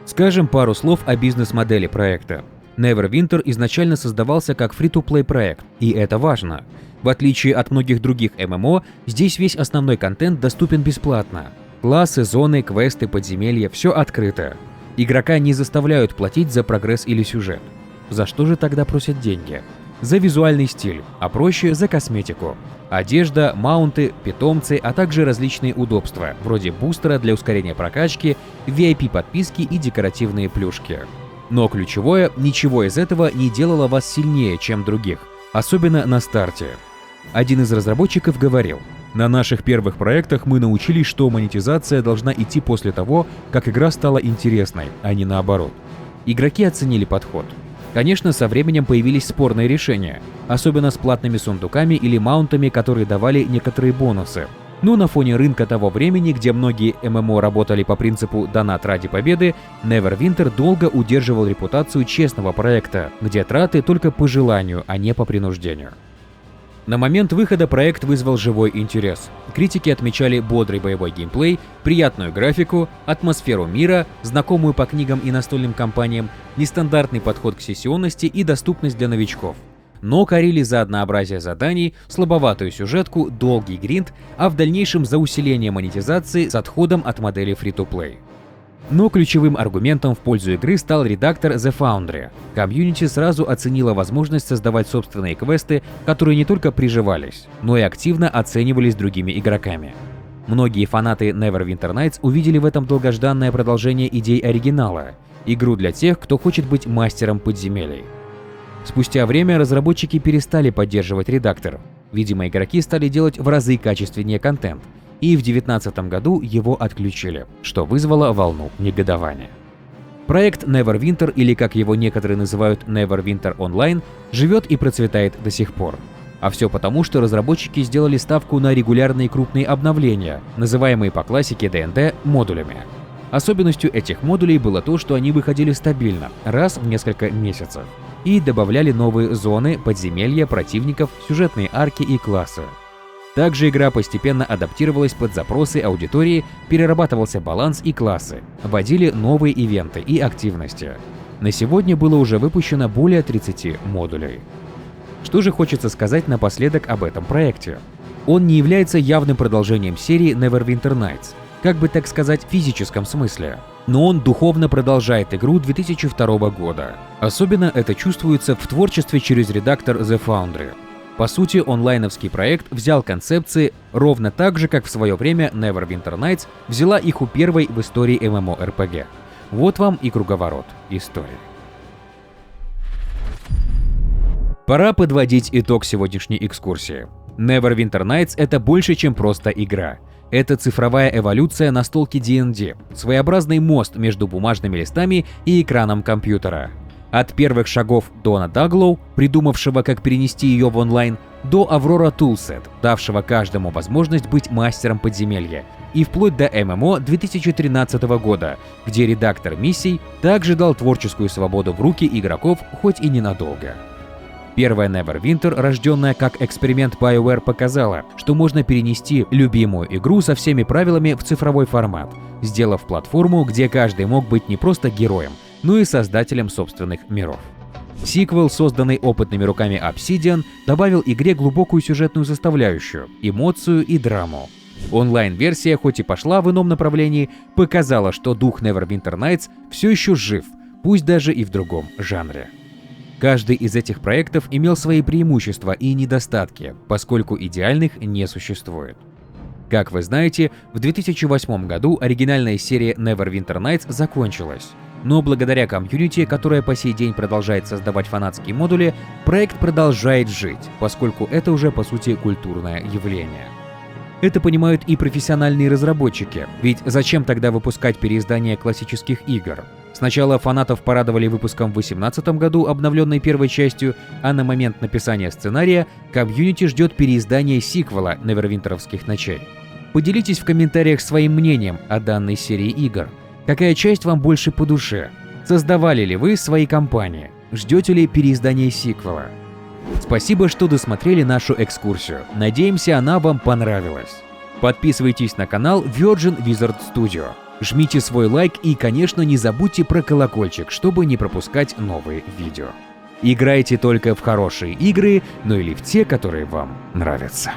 Скажем пару слов о бизнес-модели проекта. Neverwinter изначально создавался как фри-то-плей проект, и это важно. В отличие от многих других ММО, здесь весь основной контент доступен бесплатно. Классы, зоны, квесты, подземелья – все открыто. Игрока не заставляют платить за прогресс или сюжет. За что же тогда просят деньги? За визуальный стиль, а проще – за косметику. Одежда, маунты, питомцы, а также различные удобства, вроде бустера для ускорения прокачки, VIP-подписки и декоративные плюшки. Но ключевое – ничего из этого не делало вас сильнее, чем других, особенно на старте. Один из разработчиков говорил: «На наших первых проектах мы научились, что монетизация должна идти после того, как игра стала интересной, а не наоборот». Игроки оценили подход. Конечно, со временем появились спорные решения, особенно с платными сундуками или маунтами, которые давали некоторые бонусы. Но на фоне рынка того времени, где многие ММО работали по принципу «донат ради победы», Neverwinter долго удерживал репутацию честного проекта, где траты только по желанию, а не по принуждению. На момент выхода проект вызвал живой интерес. Критики отмечали бодрый боевой геймплей, приятную графику, атмосферу мира, знакомую по книгам и настольным кампаниям, нестандартный подход к сессионности и доступность для новичков. Но корили за однообразие заданий, слабоватую сюжетку, долгий гринд, а в дальнейшем за усиление монетизации с отходом от модели free-to-play. Но ключевым аргументом в пользу игры стал редактор The Foundry. Комьюнити сразу оценила возможность создавать собственные квесты, которые не только приживались, но и активно оценивались другими игроками. Многие фанаты Neverwinter Nights увидели в этом долгожданное продолжение идей оригинала, игру для тех, кто хочет быть мастером подземелий. Спустя время разработчики перестали поддерживать редактор. Видимо, игроки стали делать в разы качественнее контент, и в 2019 году его отключили, что вызвало волну негодования. Проект Neverwinter, или как его некоторые называют Neverwinter Online, живет и процветает до сих пор. А все потому, что разработчики сделали ставку на регулярные крупные обновления, называемые по классике ДНД модулями. Особенностью этих модулей было то, что они выходили стабильно, раз в несколько месяцев, и добавляли новые зоны, подземелья, противников, сюжетные арки и классы. Также игра постепенно адаптировалась под запросы аудитории, перерабатывался баланс и классы, вводили новые ивенты и активности. На сегодня было уже выпущено более 30 модулей. Что же хочется сказать напоследок об этом проекте? Он не является явным продолжением серии Neverwinter Nights, как бы так сказать, в физическом смысле. Но он духовно продолжает игру 2002 года. Особенно это чувствуется в творчестве через редактор The Foundry. По сути, онлайновский проект взял концепции ровно так же, как в свое время Neverwinter Nights взяла их у первой в истории MMORPG. Вот вам и круговорот истории. Пора подводить итог сегодняшней экскурсии. Neverwinter Nights — это больше, чем просто игра. Это цифровая эволюция настолки D&D, своеобразный мост между бумажными листами и экраном компьютера. От первых шагов Дона Даглоу, придумавшего, как перенести ее в онлайн, до Аврора Тулсет, давшего каждому возможность быть мастером подземелья, и вплоть до ММО 2013 года, где редактор миссий также дал творческую свободу в руки игроков, хоть и ненадолго. Первая Neverwinter, рожденная как эксперимент BioWare, показала, что можно перенести любимую игру со всеми правилами в цифровой формат, сделав платформу, где каждый мог быть не просто героем, но и создателем собственных миров. Сиквел, созданный опытными руками Obsidian, добавил игре глубокую сюжетную составляющую, эмоцию и драму. Онлайн-версия, хоть и пошла в ином направлении, показала, что дух Neverwinter Nights все еще жив, пусть даже и в другом жанре. Каждый из этих проектов имел свои преимущества и недостатки, поскольку идеальных не существует. Как вы знаете, в 2008 году оригинальная серия Neverwinter Nights закончилась. Но благодаря комьюнити, которая по сей день продолжает создавать фанатские модули, проект продолжает жить, поскольку это уже по сути культурное явление. Это понимают и профессиональные разработчики, ведь зачем тогда выпускать переиздания классических игр? Сначала фанатов порадовали выпуском в 2018 году обновленной первой частью, а на момент написания сценария комьюнити ждет переиздания сиквела Невервинтеровских ночей. Поделитесь в комментариях своим мнением о данной серии игр. Какая часть вам больше по душе? Создавали ли вы свои кампании? Ждете ли переиздания сиквела? Спасибо, что досмотрели нашу экскурсию. Надеемся, она вам понравилась. Подписывайтесь на канал Virgin Wizard Studio. Жмите свой лайк и, конечно, не забудьте про колокольчик, чтобы не пропускать новые видео. Играйте только в хорошие игры, ну или в те, которые вам нравятся.